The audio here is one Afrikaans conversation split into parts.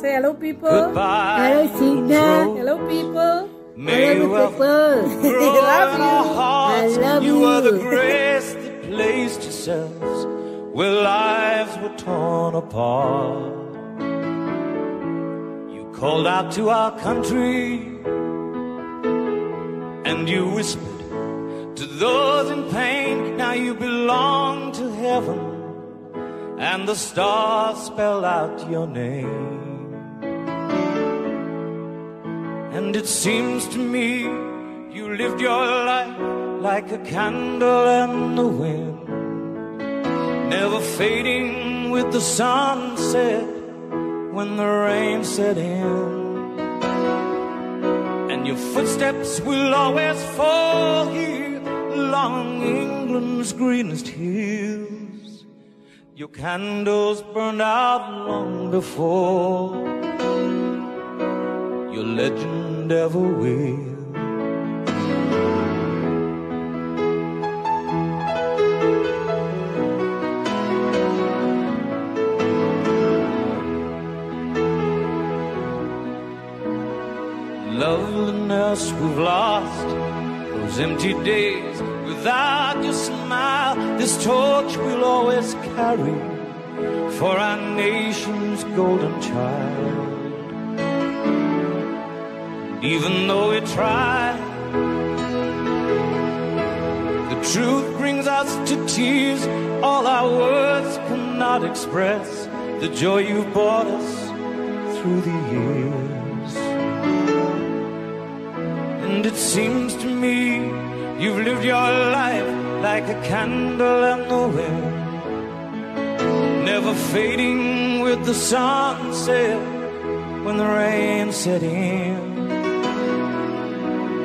Say hello, people. Goodbye. Hello, Sina. Hello, people. May you Hello, people. Love in our hearts. I love You are the you. grace that placed yourselves where lives were torn apart. You called out to our country and you whispered to those in pain. Now you belong to heaven, and the stars spell out your name. And it seems to me you lived your life like a candle in the wind, never fading with the sunset when the rain set in. And your footsteps will always fall here along England's greenest hills. Your candles burned out long before your legend ever will. Loveliness we've lost, those empty days without your smile. This torch we'll always carry for our nation's golden child. Even though we try, the truth brings us to tears. All our words cannot express the joy you've brought us through the years. And it seems to me you've lived your life like a candle in the wind, never fading with the sunset when the rain set in.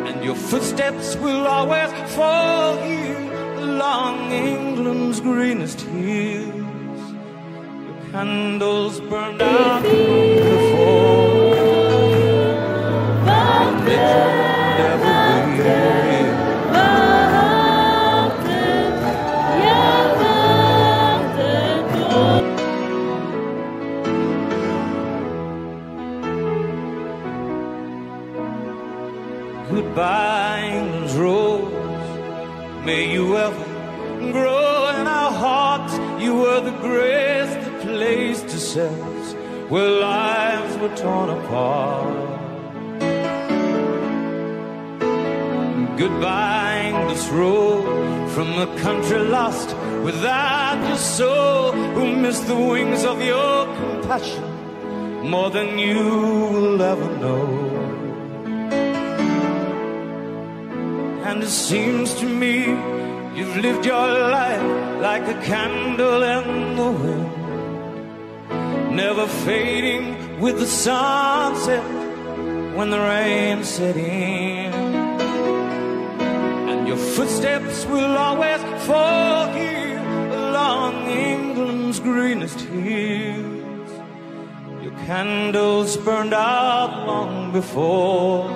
And your footsteps will always fall here along England's greenest hills. Your candles burned out before Goodbye, England's rose. May you ever grow in our hearts. You were the grace that placed yourselves where lives were torn apart. Goodbye, English road, from a country lost without your soul, who missed the wings of your compassion more than you will ever know. And it seems to me you've lived your life like a candle in the wind, never fading with the sunset when the rain set in. And your footsteps will always fall here along England's greenest hills. Your candles burned out long before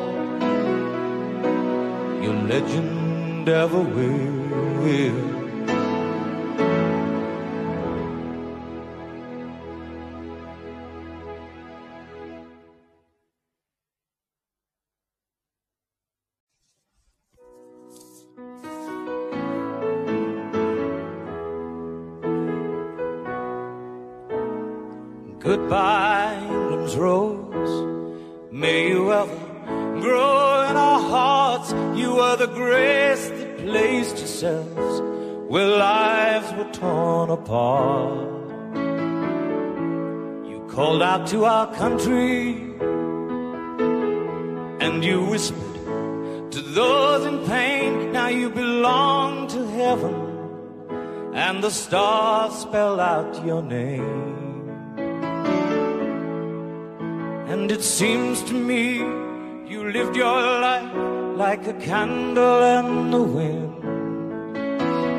your legend ever will. Goodbye, England's rose. May you ever grow in our hearts. You are the grace that placed yourselves where lives were torn apart. You called out to our country and you whispered to those in pain. Now you belong to heaven, and the stars spell out your name. And it seems to me you lived your life like a candle in the wind,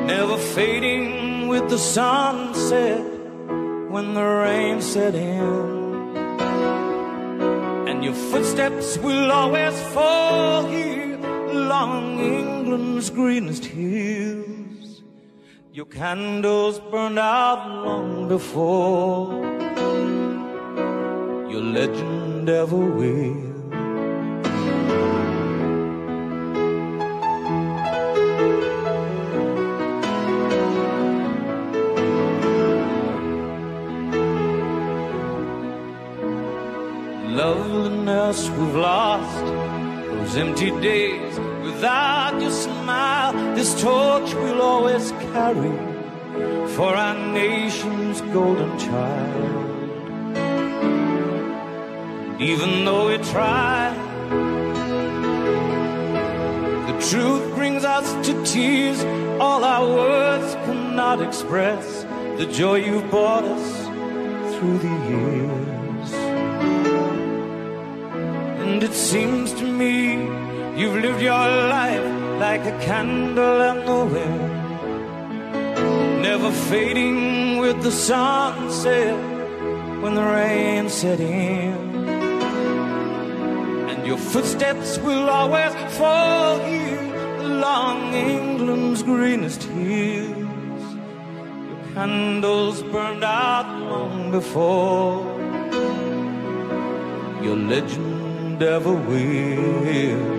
never fading with the sunset when the rain set in. And your footsteps will always fall here along England's greenest hills. Your candles burned out long before your legend ever will. Loveliness we've lost, those empty days without your smile, this torch we'll always carry for our nation's golden child. Even though we try, the truth brings us to tears. All our words cannot express the joy you've brought us through the years. And it seems to me you've lived your life like a candle in the wind, never fading with the sunset when the rain set in. And your footsteps will always fall here along England's greenest hills. Your candles burned out long before your legend ever will.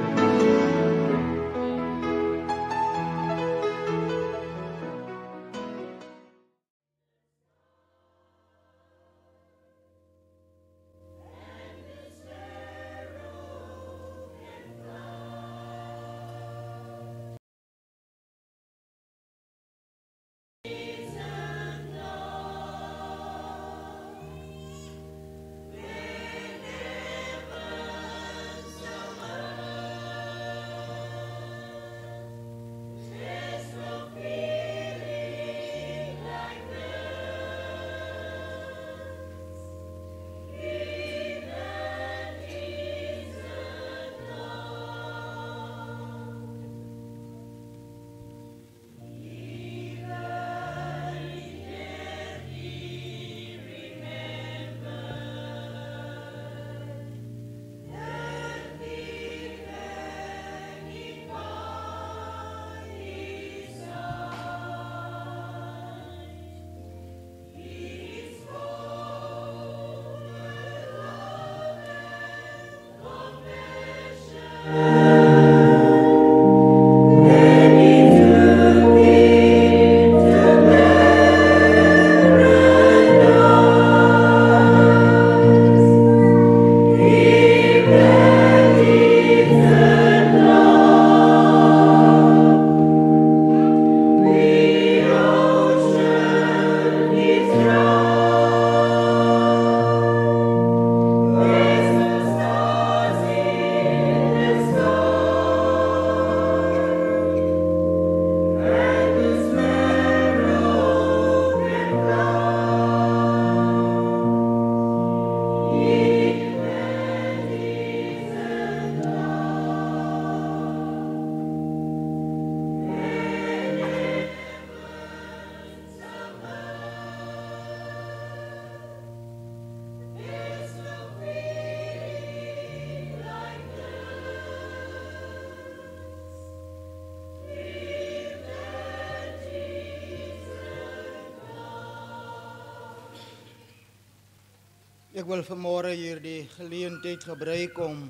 Ek wil vanmôre hier die geleentheid gebruik om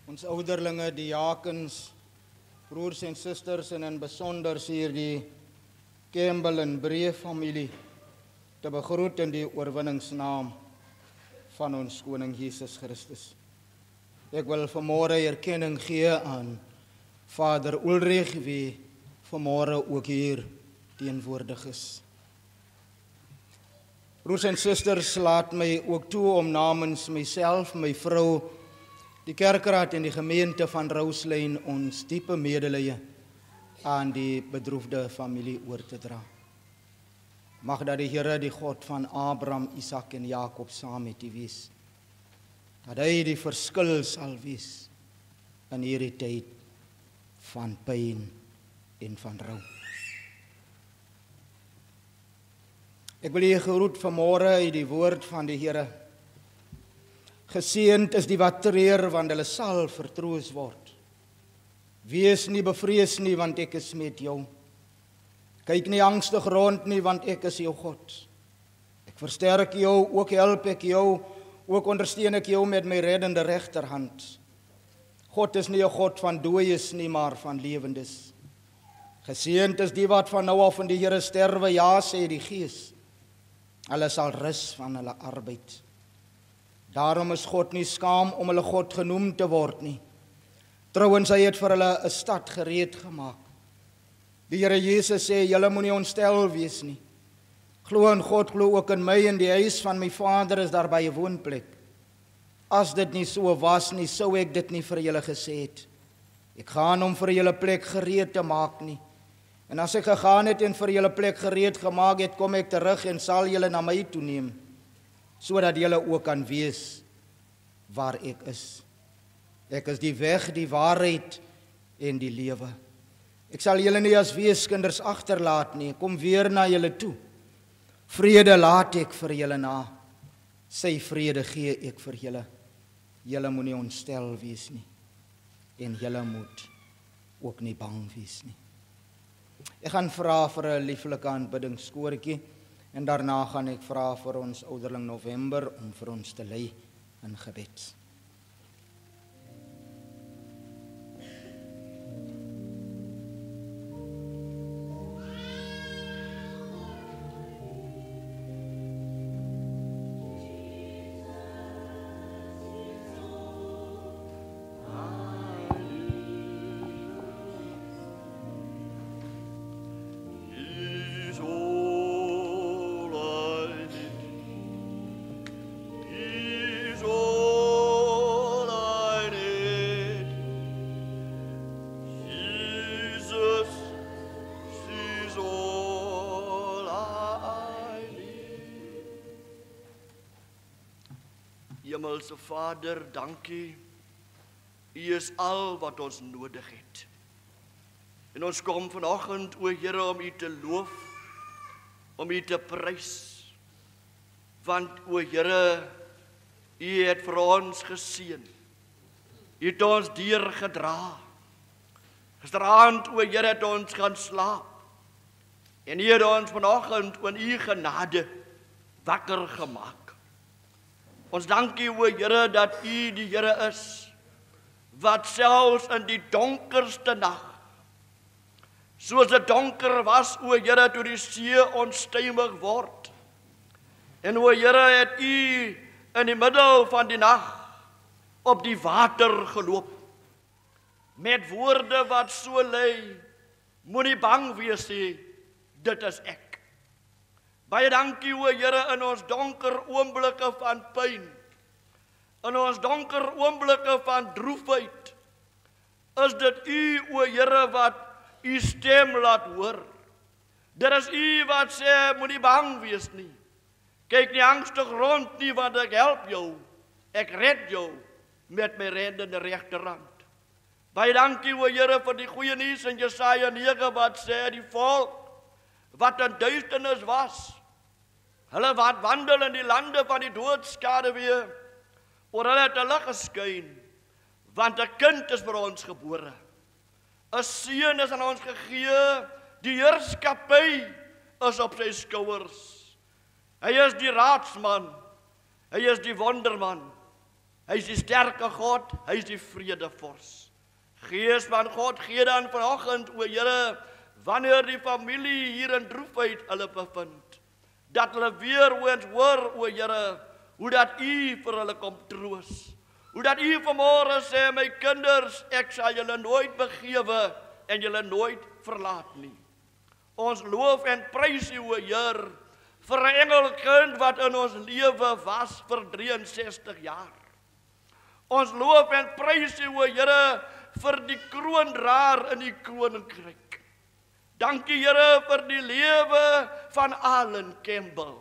ons ouderlinge, die diakens, broers en susters en in besonder hier die Campbell en Breë familie te begroet in die oorwinningsnaam van ons koning Jesus Christus. Ek wil vanmôre erkenning gee aan Vader Ulrich, wie vanmôre ook hier teenwoordig is. Broers en susters, laat my ook toe om namens myself, my vrou, die kerkraad en die gemeente van Rouslyn ons diepe medelee aan die bedroefde familie oor te dra. Mag dat die Here, die God van Abraham, Isak en Jakob saam met u wees. Dat hy die verskil sal wees in hierdie tyd van pyn en van rou. Ek wil u gegroet vanmôre uit die woord van die Here. Geseënd is die wat treur, want hulle sal vertroos word. Wees nie bevrees nie, want ek is met jou. Kyk nie angstig rond nie, want ek is jou God. Ek versterk jou, ook help ek jou, Ook ondersteun ek jou met my reddende regterhand. God is nie 'n God van dooies nie, maar van lewendes. Geseënd is die wat van nou af in die Here sterwe, ja, sê die Gees. Hulle sal rus van hulle arbeid. Daarom is God nie skaam om hulle God genoem te word nie. Trouwens, hy het vir hulle 'n stad gereed gemaak. Die Here Jesus sê, julle moenie ontstel wees nie. Glo in God, glo ook in my, in die huis van my Vader is daar baie woonplek. As dit nie so was nie, sou ek dit nie vir julle gesê het. Ek gaan om vir julle plek gereed te maak nie. En as ek gegaan het en vir julle plek gereed gemaak het, kom ek terug en sal julle na my toe neem, sodat julle ook kan weet waar ek is. Ek is die weg, die waarheid en die lewe. Ek sal julle nie as weeskinders agterlaat nie, ek kom weer na julle toe. Vrede laat ek vir julle na, sy vrede gee ek vir julle. Julle moenie ontstel wees nie, en julle moet ook nie bang wees nie. Ek gaan vra vir 'n lieflike aanbiddingskoortjie, en daarna gaan ek vra vir ons ouderling November om vir ons te lei in gebed. Hemelse Vader, dankie. U is al wat ons nodig het. En ons kom vanoggend, o Here, om U te loof, om U te prys. Want, o Here, U het vir ons geseën. U het ons deurgedra. Gisteraand, o Here, het ons gaan slaap. En U het ons vanoggend in U genade wakker gemaak. Ons dank U, o Here, dat U die Here is, wat selfs in die donkerste nag, soos dit donker was, o Here, toe die see onstuimig word. En o Here, het U in die middel van die nag op die water geloop, met woorde wat so lei, moenie bang wees nie, dit is ek. Baie dankie, o Here, in ons donker oomblikke van pyn, in ons donker oomblikke van droefheid, is dit U, o Here, wat U stem laat hoor. Dit is U wat sê, moenie bang wees nie. Kyk nie angstig rond nie, want ek help jou, ek red jou met my reddende regterhand. Baie dankie, o Here, vir die goeie nuus in Jesaja 9 wat sê, die volk wat in duisternis was, hulle wat wandel in die lande van die doodskaduwee, oor hulle het 'n lig geskyn, want 'n kind is vir ons gebore. 'n Seun is aan ons gegee, die heerskappy is op sy skouers. Hy is die raadsman, hy is die wonderman, hy is die sterke God, hy is die vredevors. Gees van God, gee dan vanoggend, o Here, wanneer die familie hier in droefheid hulle bevind, dat hulle weer eens hoor, o Here, hoe dat U vir hulle kom troos. Hoe dat U vanmôre sê, my kinders, ek sal julle nooit begewe en julle nooit verlaat nie. Ons loof en prys U, o Heer, vir 'n engelkind wat in ons lewe was vir 63 jaar. Ons loof en prys U, o Here, vir die kroondraer in die koninkryk. Dankie, Here, vir die lewe van Allen Campbell.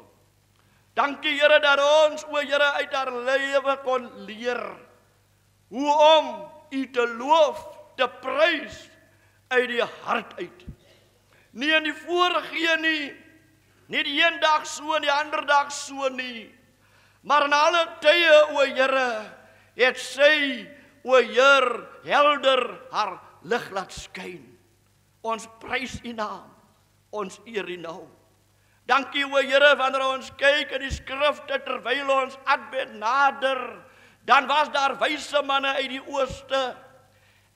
Dankie, Here, dat ons, o Here, uit haar lewe kon leer hoe om U te loof, te prys uit die hart uit. Nie in die voorgee nie, nie die een dag so en die ander dag so nie, maar in alle tye, o Here, het sy, o Heer, helder haar lig laat skyn. Ons prys U naam, ons eer U nou. Dankie o Here, wanneer ons kyk in die skrifte terwyl ons Advent nader, dan was daar wyse manne uit die ooste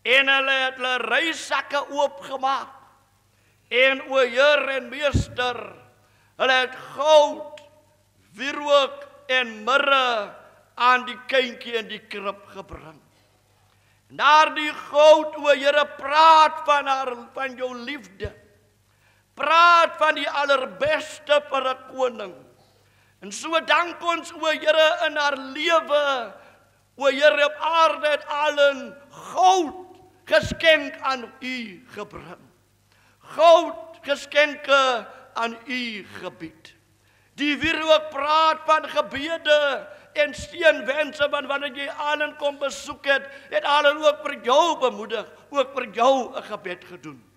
en hulle het hulle reissakke oopgemaak. En o Heer en Meester, hulle het goud, wierook en mirre aan die kindjie in die krib gebring. En daardie goud, o Here, praat van jou liefde. Praat van die allerbeste vir 'n koning. En so dank ons, o Here, in haar lewe, o Here, op aarde het allen goud geskenk aan u gebring. Goud geskenke aan u gebied. Die wierook praat van gebede en steunwense, want wanneer jy allen kom besoek het, het allen ook vir jou bemoedig, ook vir jou 'n gebed gedoen.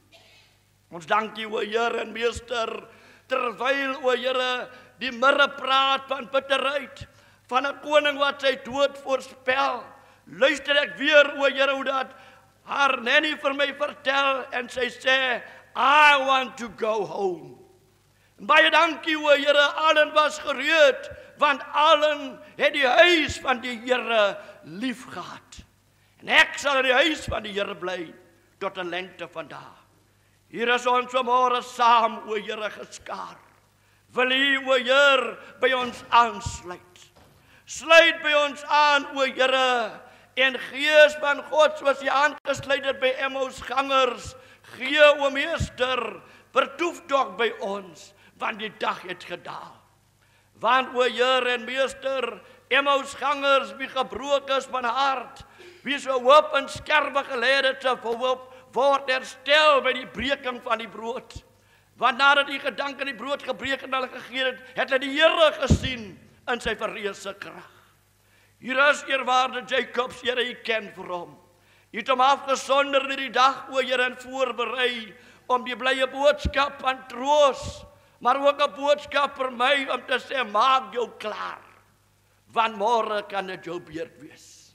Ons dank u, o Here en Meester, terwyl, o Here, die mirre praat van bitterheid, van 'n koning wat sy dood voorspel. Luister ek weer, o Here, hoe dat haar nanny vir my vertel, en sy sê, I want to go home. En baie dankie, o Here, allen was gereed, want allen het die huis van die Here lief gehad. En ek sal in die huis van die Here bly, tot 'n lengte van dae. Hier is ons vanmôre saam, o Here, geskaar. Wil u, o Heer, by ons aansluit. Sluit by ons aan, o Here, en Gees van God, soos u aangesluit het by Emmausgangers, gee, o Meester, vertoef tog by ons, want die dag het gedaal. Want, o Heer en Meester, Emmausgangers, wie gebroken is van hart, wie so hoop en skerwe gelê het, se hoop word herstel by die breking van die brood. Want nadat die gedank in die brood gebreek en hulle gegee het, het hulle die Here gesien in sy verreëse krag. Hier is eerwaarde Jacobs, Here, u ken vir hom. U het hom afgesonder in die dag, o Here, en voorberei om die blye boodskap van troos, maar ook 'n boodskap vir my om te sê, maak jou klaar, want môre kan dit jou beurt wees.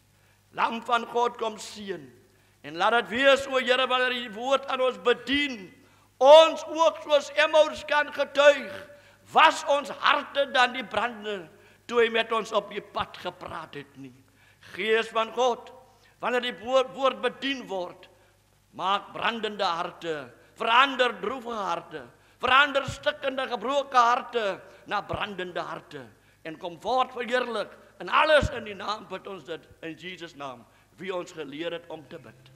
Lam van God, kom seën, en laat dit wees, o Here, wanneer die woord aan ons bedien, ons ook soos Emmaus kan getuig, was ons harte dan die brande, toe hy met ons op die pad gepraat het nie. Gees van God, wanneer die woord bedien word, maak brandende harte, verander droevige harte, verander stikkende, gebroke harte, na brandende harte, en kom voort verheerlik, en alles in die naam bid ons dit, in Jesus naam, wie ons geleer het om te bid.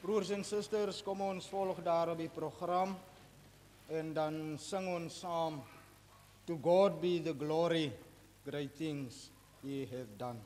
Broers en susters, kom ons volg daar op die program en dan sing ons saam, To God be the glory, great things he hath done.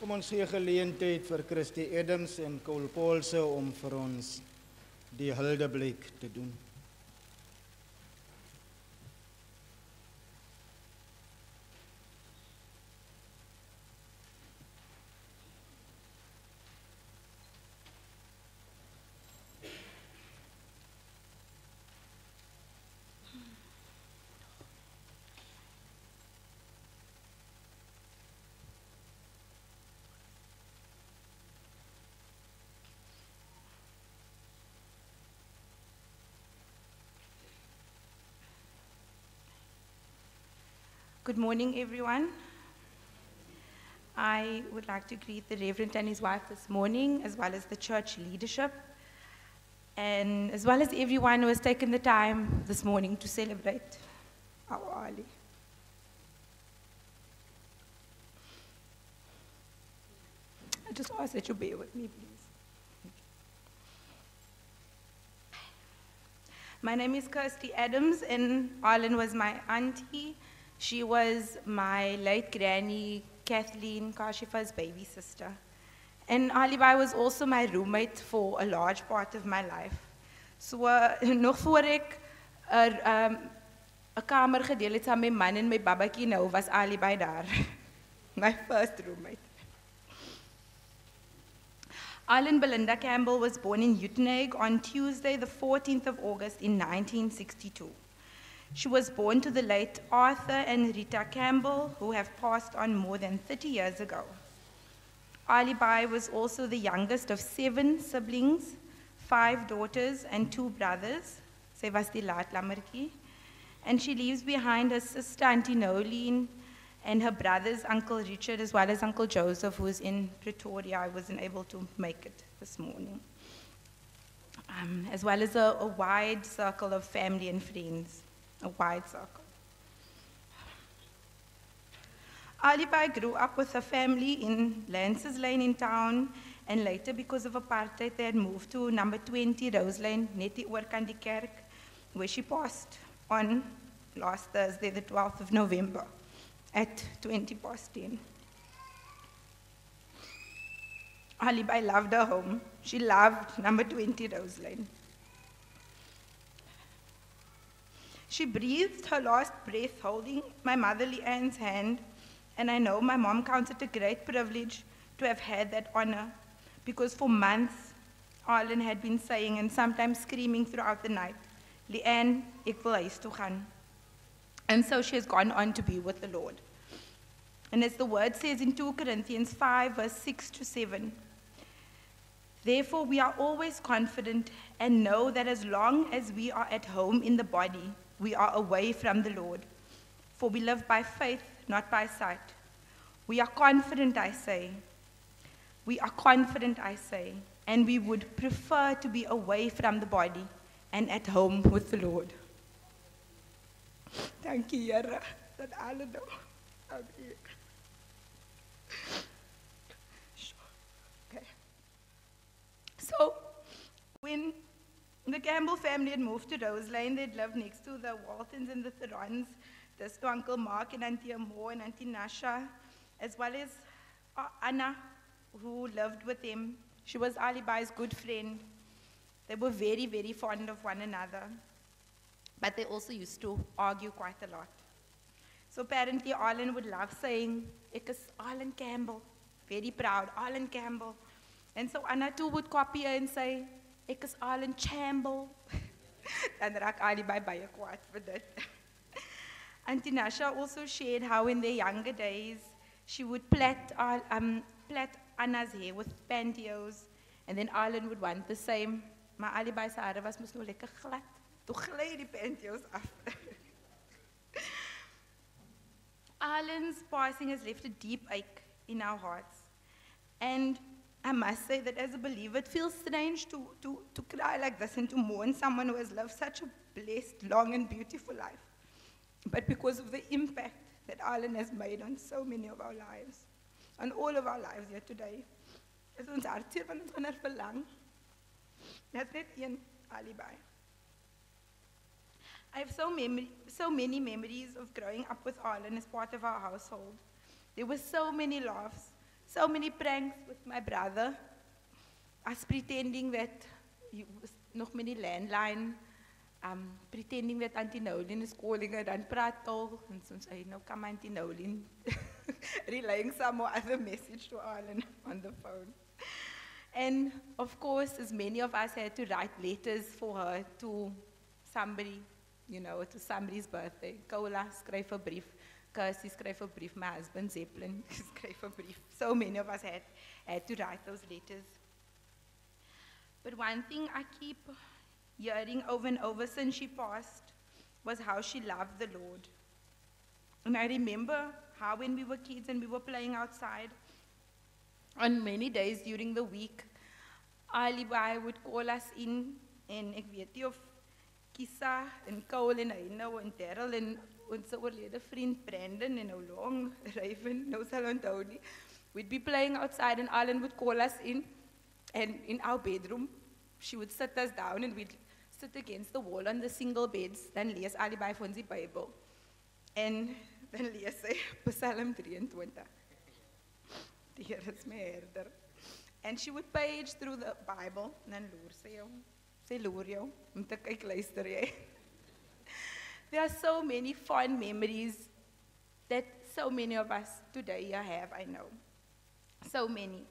Kom ons gee geleentheid vir Christy Adams en Cole Paulse om vir ons die huldeblyk te doen. Good morning, everyone. I would like to greet the Reverend and his wife this morning, as well as the church leadership, and as well as everyone who has taken the time this morning to celebrate our Ali. I just ask that you bear with me, please. My name is Kirsty Adams, and Arlen was my auntie. She was my late granny, Kathleen Kashifa's baby sister. And Alibai was also my roommate for a large part of my life. So, nog voor ek 'n kamer gedeel het saam met my man en my babatjie nou, was Alibai daar. My first roommate. Arlen Belinda Campbell was born in Uitenhage on Tuesday, the 14th of August in 1962. She was born to the late Arthur and Rita Campbell, who have passed on more than 30 years ago. Alibai was also the youngest of 7 siblings, 5 daughters and 2 brothers. Sy was die laatlammertjie. And she leaves behind her sister, Auntie Nolene, and her brothers, Uncle Richard, as well as Uncle Joseph, who is in Pretoria. I wasn't able to make it this morning. As well as a wide circle of family and friends. A wide circle. Alibai grew up with a family in Lances Lane in town, and later, because of apartheid, they had moved to number 20 Rose Lane, net die oorkant die kerk, where she passed on last Thursday, the 12th of November, at 10:20. Alibai loved her home. She loved number 20 Rose Lane. She breathed her last breath holding my mother Leanne's hand, and I know my mom counts it a great privilege to have had that honor, because for months, Arlen had been saying and sometimes screaming throughout the night, Leanne, ek wil huis toe gaan. And so she has gone on to be with the Lord. And as the word says in 2 Corinthians 5, verse 6 to 7, therefore we are always confident and know that as long as we are at home in the body, we are away from the Lord. For we live by faith, not by sight. We are confident, I say. We are confident, I say, and we would prefer to be away from the body and at home with the Lord. Thank you, Here, dat alle nou aan u. Okay. So, when the Campbell family had moved to Rose Lane, they'd lived next to the Waltons and the Therons, this to Uncle Mark and Auntie Amor and Auntie Nasha, as well as Anna, who lived with him. She was Alibai's good friend. They were very, very fond of one another, but they also used to argue quite a lot. So apparently Arlen would love saying, ek is Arlen Campbell, very proud, Arlen Campbell. And so Anna too would copy her and say, ek is Arlen Chamble. Dan raak Alibai baie kwaad vir dit. Auntie Nasha also shared how in their younger days, she would plait Anna's hair with pantyhose, and then Arlen would want the same. Maar Alibai se hare was mos nou lekker glad. Toe gly die pantyhose af. Arlen's passing has left a deep ache in our hearts. And I must say that as a believer, it feels strange to cry like this and to mourn someone who has lived such a blessed, long and beautiful life. But because of the impact that Arlen has made on so many of our lives, on all of our lives here today, is ons hartseer want ons gaan verlang. That's net een Alibai. I have so many memories of growing up with Arlen as part of our household. There were so many laughs, so many pranks with my brother. Us pretending that he was nog met die landline, pretending that Auntie Nolien is calling her, dan praat al, en soms say, no, come Auntie Nolien, relaying some or other message to Alan on the phone. And of course, as many of us had to write letters for her to somebody, you know, to somebody's birthday. Kola skryf 'n brief, Kirsty skryf 'n brief, my husband Zeppelin skryf 'n brief. So many of us had to write those letters. But one thing I keep hearing over and over since she passed was how she loved the Lord. And I remember how when we were kids and we were playing outside, on many days during the week, Alibai would call us in, en ek weet nie of Kisa en Cole en Heino en Daryl en ons oorlede vriend Brandon en hoe long Raven, nou sal onthou nie. We'd be playing outside and Alan would call us in, and in our bedroom, she would sit us down and we'd sit against the wall on the single beds, dan lees Alibai vir ons die Bybel. En dan lees sy Psalm 23. Die Here is my herder. And she would page through the Bible, en dan loer jou, om te kyk luister jy. There are so many fond memories that so many of us today here have, I know. So many.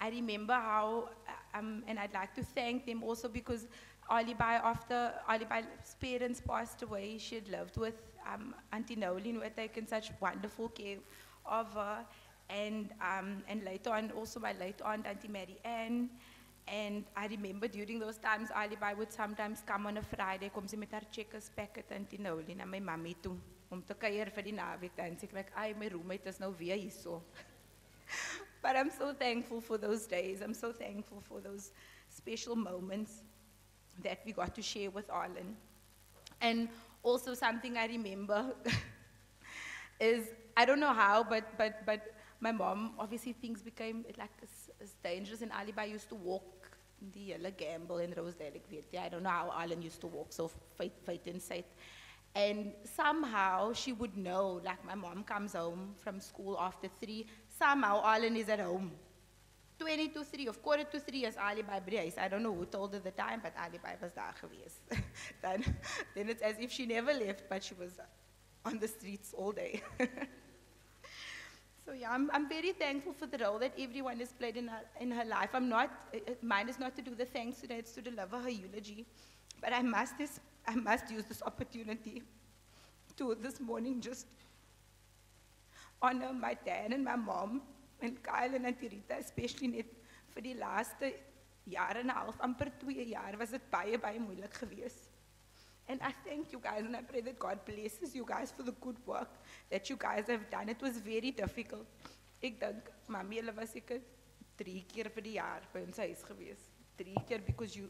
I remember how, and I'd like to thank them also because after Alibai's parents passed away, she had lived with Auntie Nolien, who had taken such wonderful care of her. And later on, also my late aunt, Auntie Mary Ann. And I remember during those times, Alibai would sometimes come on a Friday, kom sy met haar checkers packet, Auntie Nolien, na my mommy toe, om te kuier vir die naweek. En sy like, my roommate is nou weer hier so. But I'm so thankful for those days. I'm so thankful for those special moments that we got to share with Arlen. And also something I remember is, I don't know how, but my mom, obviously things became like as dangerous, and Alibai used to walk the Yellow Gamble in Rosedale. I don't know how Arlen used to walk so fight inside. And somehow she would know, like my mom comes home from school after 3, somehow Arlen is at home. 20 to 3, of 2:45 is Alibai by the huis. I don't know who told her the time, but Alibai was daar geweest. then it's as if she never left, but she was on the streets all day. So yeah, I'm very thankful for the role that everyone has played in her life. Mine is not to do the thanks today, it's to deliver her eulogy. But I must use this opportunity to this morning just honor my dad and my mom and Kyle and Auntie Rita, especially net vir die laaste jaar en 'n half, amper 2 jaar, was dit baie moeilik geweest. And I thank you guys, and I pray that God blesses you guys for the good work that you guys have done. It was very difficult. Ek dink, mami, hulle was seker 3 keer vir die jaar by ons huis geweest. 3 keer because you,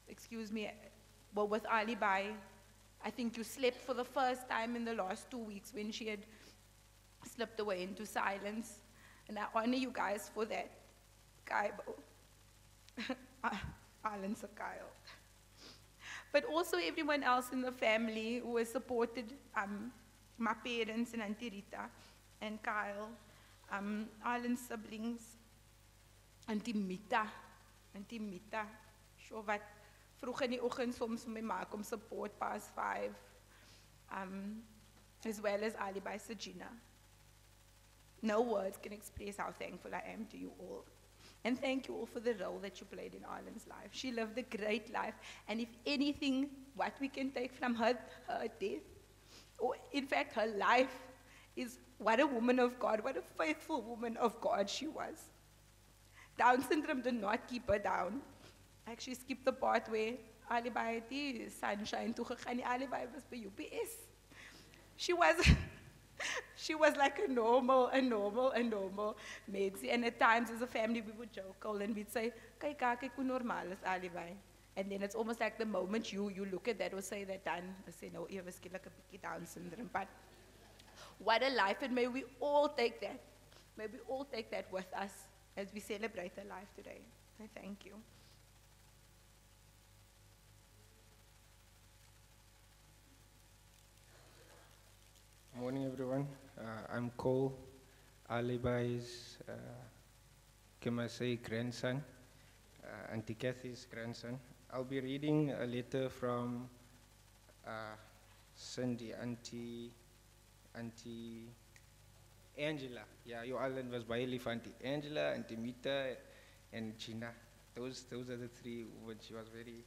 excuse me, well, with Alibai, I think you slept for the first time in the last 2 weeks when she had slipped away into silence. And I honor you guys for that. Kaibo. Alan Kyle. But also everyone else in the family who has supported my parents and Auntie Rita and Kyle, Alan's siblings, Auntie Mita, sure wat vroeg in die oggend soms vir my maak om support past 5, as well as Alibai Sagina. No words can express how thankful I am to you all. And thank you all for the role that you played in Arlen's life. She lived a great life, and if anything, what we can take from her death, or in fact her life, is what a woman of God, what a faithful woman of God she was. Down syndrome did not keep her down. I actually skipped the part where Alibai die sunshine toegegaan, Alibai was by UPS. She was like a normal Medzi. And at times as a family we would joke and we'd say, kyk hoe normaal is Alibai. And then it's almost like the moment you look at that or say that, dan say no, ewe skielik 'n bietjie Down syndrome. But what a life, and may we all take that. May we all take that with us as we celebrate her life today. I thank you. Morning, everyone. I'm Cole, Alibai's can I say grandson, Auntie Kathy's grandson. I'll be reading a letter from Cindy, Auntie Angela. Yeah, your island was by lief Auntie Angela, Auntie Mita, and Gina. Those are the three when she was very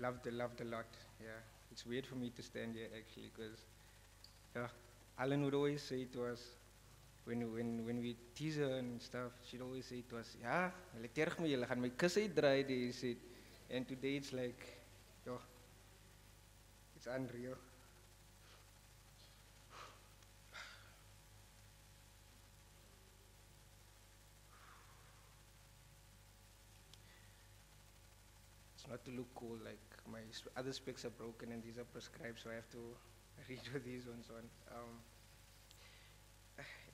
loved a lot. Yeah, it's weird for me to stand here actually because Alan would always say to us when we tease her and stuff, she'd always say to us, "Ja, hulle terg my, julle gaan my kus uitdraai," he said. And today it's like, it's unreal. It's not to look cool, like my other specs are broken and these are prescribed, so I have to read with these ones on.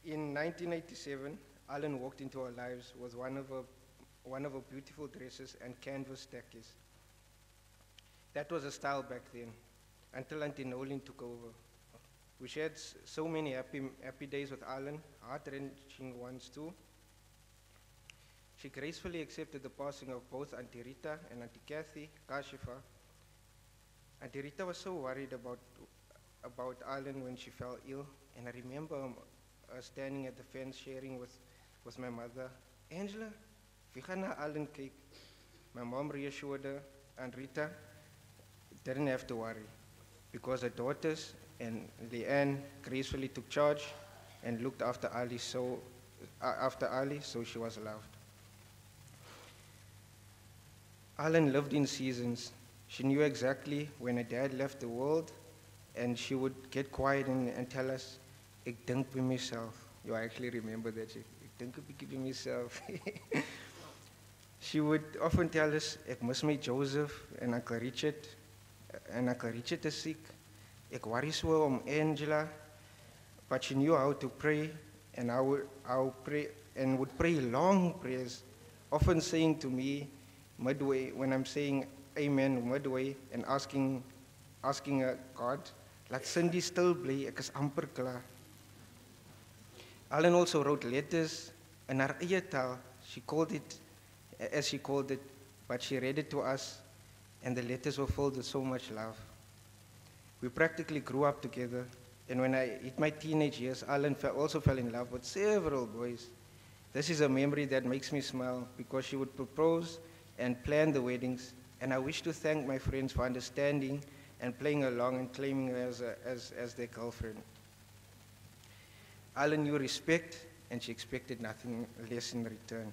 In 1987, Alan walked into our lives with one of her beautiful dresses and canvas stackies. That was a style back then, until Auntie Nolan took over. We shared so many happy days with Alan, heart-wrenching ones too. She gracefully accepted the passing of both Auntie Rita and Auntie Kathy, Kashifa. Auntie Rita was so worried about Alan when she fell ill, and I remember standing at the fence sharing with my mother, "Angela, we gaan na Alan kyk." My mom reassured her, and Rita didn't have to worry because her daughters and Leanne gracefully took charge and looked after Ali, so she was loved. Alan lived in seasons. She knew exactly when her dad left the world, and she would get quiet and tell us, "Ek dink by myself." You actually remember that, "Ek dink 'n bietjie by myself." She would often tell us, "Ek mis my Joseph en Uncle Richard, en Uncle Richard is siek. Ek worry so om Angela." But she knew how to pray, and I would pray long prayers, often saying to me midway, when I'm saying amen midway, and asking God, "Laat Cindy stil bly, ek is amper klaar." Alan also wrote letters in her eie taal. She called it, but she read it to us, and the letters were filled with so much love. We practically grew up together, and when I hit my teenage years, Alan also fell in love with several boys. This is a memory that makes me smile because she would propose and plan the weddings, and I wish to thank my friends for understanding and playing along and claiming her as their girlfriend. Alan knew respect, and she expected nothing less in return.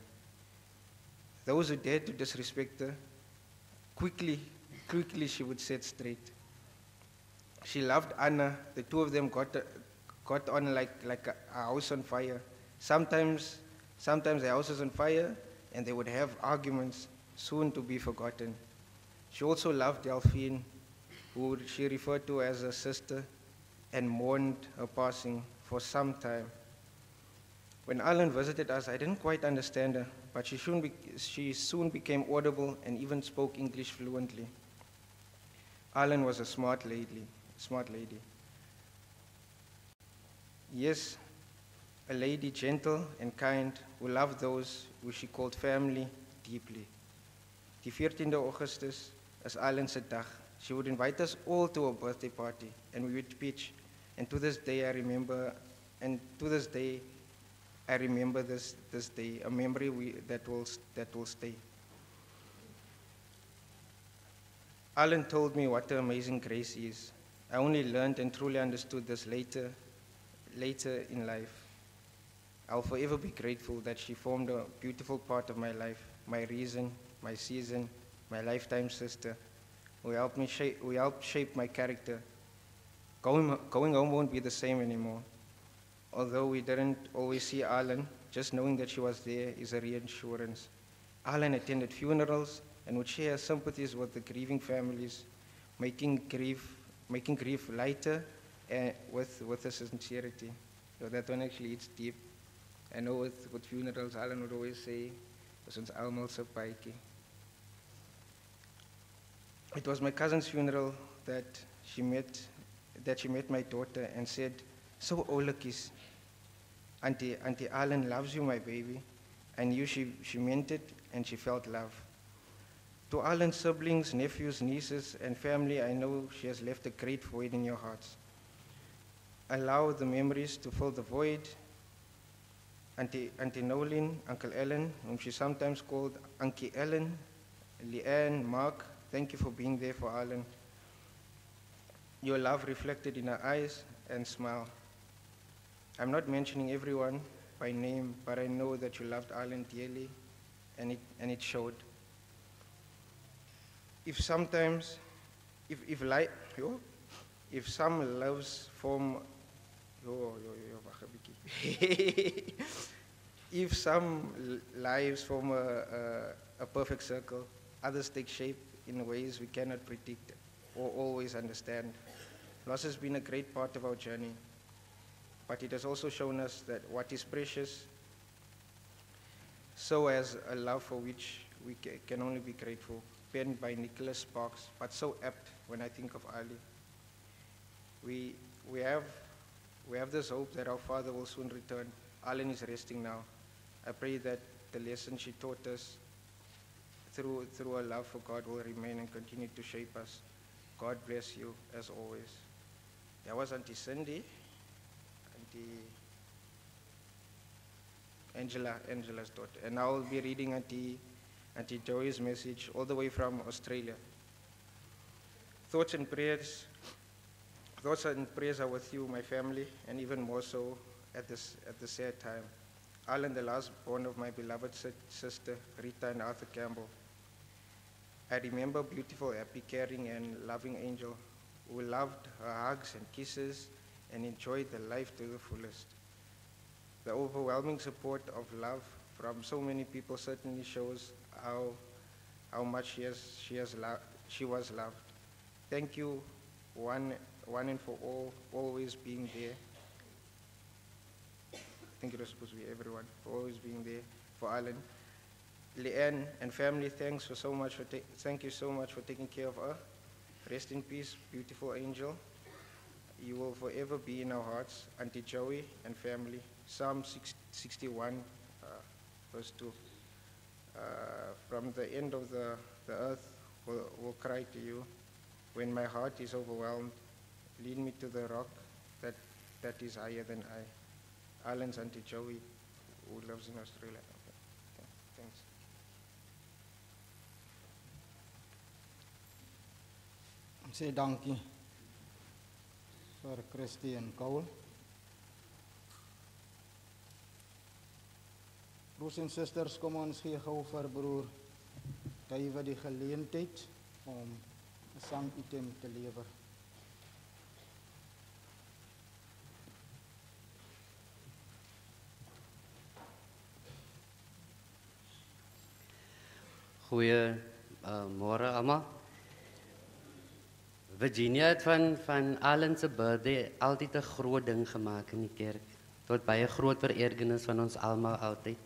Those who dared to disrespect her, quickly she would set straight. She loved Anna. The two of them got on like a house on fire. Sometimes the house was on fire, and they would have arguments, soon to be forgotten. She also loved Delphine, who she referred to as a sister, and mourned her passing for some time. When Alan visited us, I didn't quite understand her, but she soon became audible and even spoke English fluently. Alan was a smart lady. Yes, a lady gentle and kind who loved those who she called family deeply. Die 14de Augustus is Alan se dag. She would invite us all to a birthday party, and we would pitch. And to this day, I remember this day, a memory that will stay. Alan told me what an amazing grace is. I only learned and truly understood this later in life. I'll forever be grateful that she formed a beautiful part of my life, my reason, my season, my lifetime sister, who helped shape my character. Going home won't be the same anymore. Although we didn't always see Alan, just knowing that she was there is a reassurance. Alan attended funerals and would share sympathies with the grieving families, making grief lighter with a sincerity. So that one actually hits deep. I know with funerals, Alan would always say, "Ons almal se paadjie." It was my cousin's funeral that she met my daughter and said, "So oulikies." Auntie Alan loves you, my baby. I knew she meant it and she felt love. To Alan's siblings, nephews, nieces, and family, I know she has left a great void in your hearts. Allow the memories to fill the void. Auntie Nolan, Uncle Ellen, whom she sometimes called Uncle Ellen, Leanne, Mark, thank you for being there for Alan. Your love reflected in her eyes and smile. I'm not mentioning everyone by name, but I know that you loved Alan dearly, and it showed. If some loves form, if some lives form a perfect circle, others take shape in ways we cannot predict or always understand. Loss has been a great part of our journey, but it has also shown us that what is precious, so as a love for which we can only be grateful, penned by Nicholas Sparks, but so apt when I think of Ali. We have this hope that our father will soon return. Alan is resting now. I pray that the lesson she taught us through her love for God will remain and continue to shape us. God bless you as always. That was Auntie Cindy, Angela's daughter. And now I'll be reading Auntie Joey's message all the way from Australia. Thoughts and prayers are with you, my family, and even more so at the sad time. Alan, the last born of my beloved sister, Rita and Arthur Campbell. I remember a beautiful, happy, caring, and loving angel who loved her hugs and kisses and enjoyed the life to the fullest. The overwhelming support of love from so many people certainly shows how much she was loved. Thank you, one and for all, always being there. I think it was supposed to be everyone, for always being there for Alan. Leanne and family, thank you so much for taking care of her. Rest in peace, beautiful angel. You will forever be in our hearts. Auntie Joey and family. Psalm 61, verse 2. From the end of the earth will cry to you. When my heart is overwhelmed, lead me to the rock that is higher than I. Alan's Auntie Joey, who lives in Australia. Okay. Thanks. Sê dankie vir Christy en Cole. Broers en susters, kom ons gee gou vir broer David die geleentheid om 'n sangitem te lewer. Goeiemôre almal. Virginia het van Alan se birthday altyd 'n groot ding gemaak in die kerk. Tot baie groot verergernis van ons almal altyd.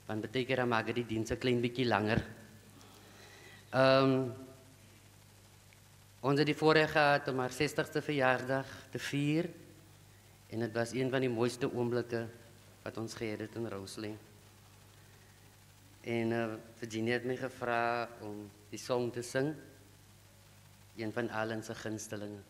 Want baie keer maak dit die diens 'n klein bietjie langer. Ons het die voorreg gehad om haar 60ste verjaardag te vier. En dit was een van die mooiste oomblikke wat ons gehad het in Roseland. En Virginia het my gevra om die song te sing. Een van Alan se gunstelinge.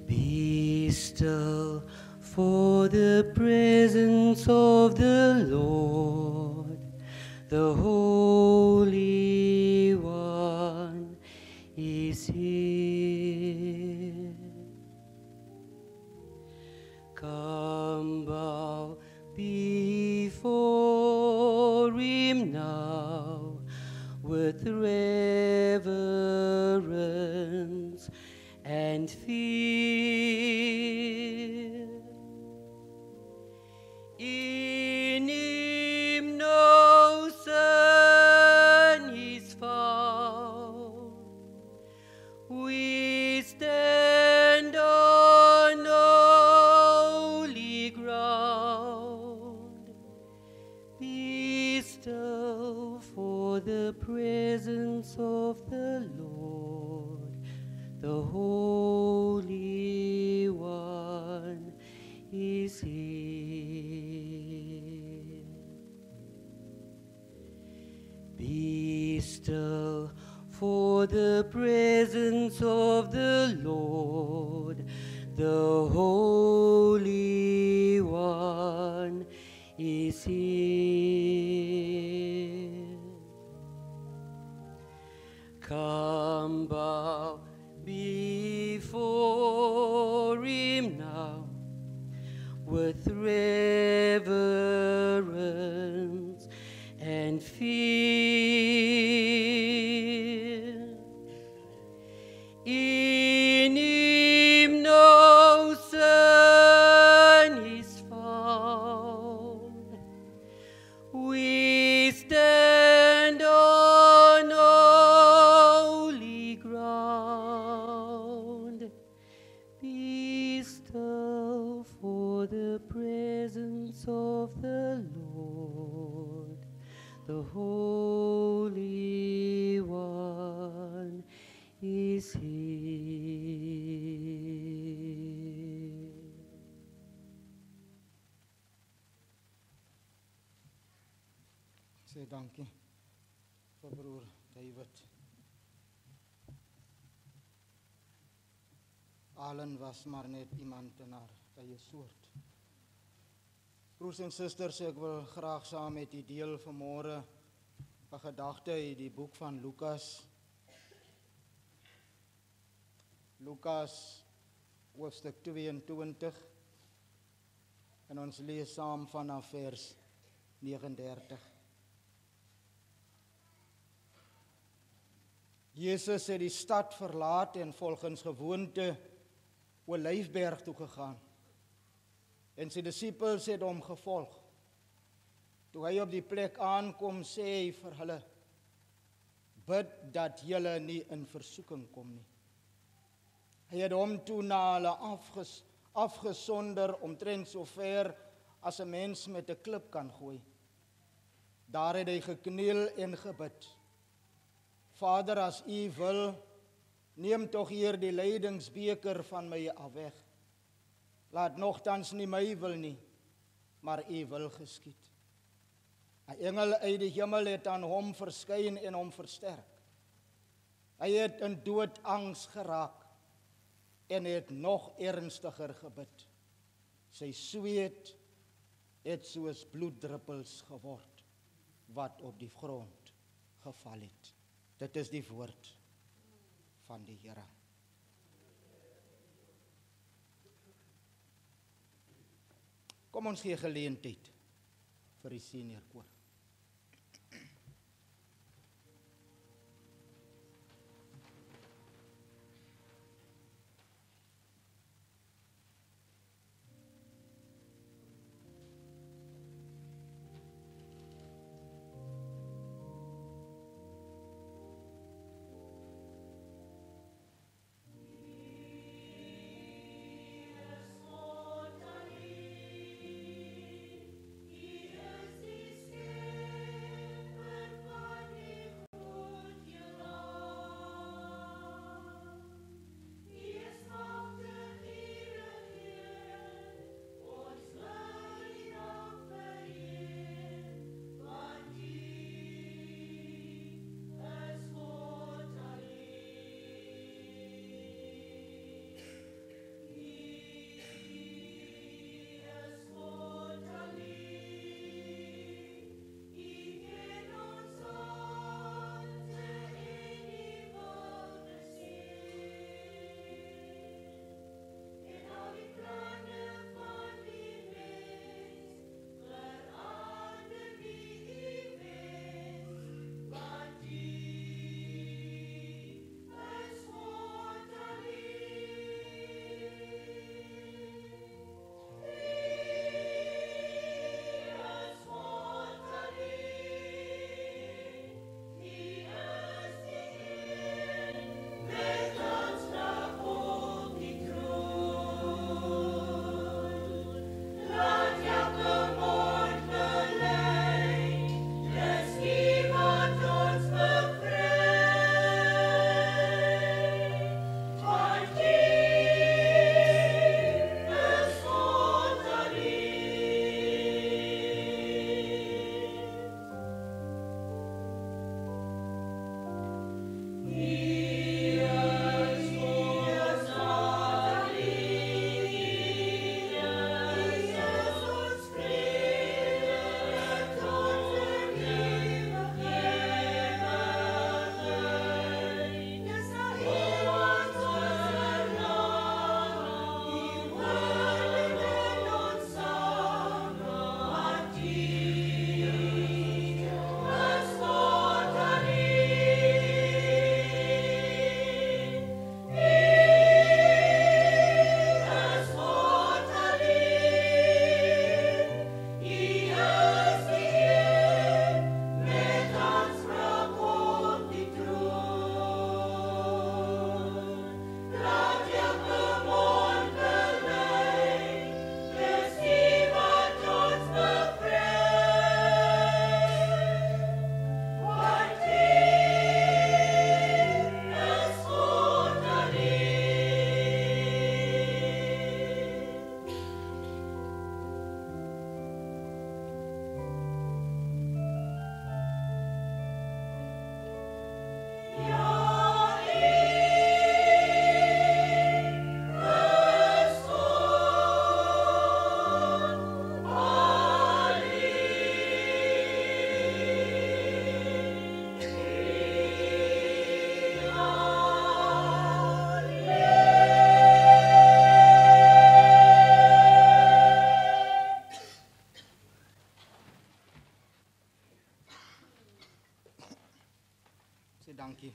Be still for the presence of the Lord, the Holy One is here. Come bow before Him now with reverence and fear. In Him no sin is found. We stand on holy still, for the presence of the Lord, the Holy One, is here. Come bow before him now with reverence and fear. In him no sin is found. We stand on holy ground. Be still for the presence of the Lord, the Holy One is here. Sê dankie vir broer David. Alan was maar net iemand in haar eie soort. Broers en susters, ek wil graag saam met u deel vanmôre 'n gedagte uit die boek van Lukas. Lukas hoofstuk 22 en ons lees saam vanaf vers 39. Jesus het die stad verlaat en volgens gewoonte Olyfberg toe gegaan. En sy disippels het hom gevolg. Toe hy op die plek aankom, sê hy vir hulle: "Bid dat julle nie in versoeking kom nie." Hy het hom toe na hulle afgesonder omtrent so ver as 'n mens met 'n klip kan gooi. Daar het hy gekniel en gebid: "Vader, as u wil, neem tog hier die lydingsbeker van my af weg. Laat nogtans nie my wil nie, maar u wil geskied." 'n Engel uit die hemel het aan hom verskyn en hom versterk. Hy het in doodangs geraak en het nog ernstiger gebid. Sy sweet het soos bloeddruppels geword wat op die grond geval het. Dit is die woord van die Here. Kom ons gee geleentheid vir die senior koor. He is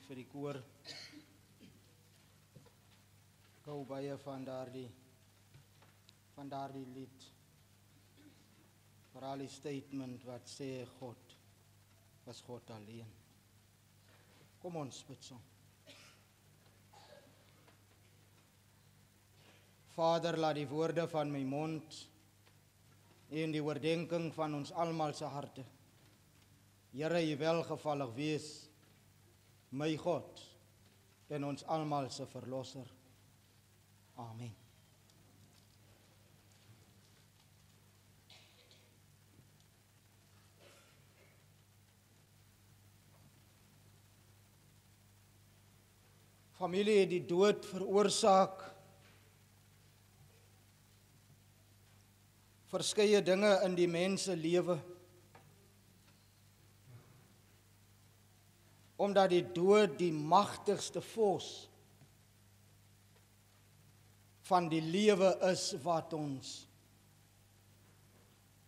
vir die koor. Ek hou baie van daardie lied. Veral die statement wat sê God was God alleen. Kom ons bid saam. Vader, laat die woorde van my mond en die oordenking van ons almal se harte, Here, U welgevallig wees, my God en ons almal se verlosser. Amen. Familie het die dood veroorsaak. Verskeie dinge in die mens se lewe. Omdat die dood die magtigste vos van die lewe is wat ons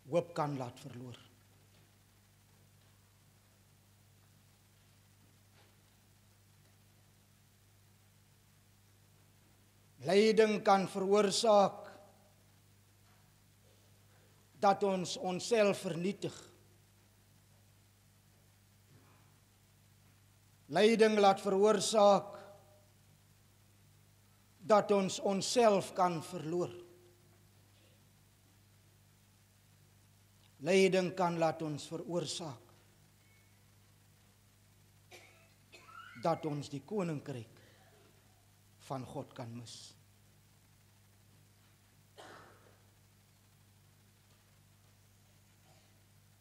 hoop kan laat verloor. Lyding kan veroorsaak dat ons onsself vernietig. Lyding laat veroorsaak dat ons onsself kan verloor. Lyding kan laat ons veroorsaak dat ons die koninkryk van God kan mis.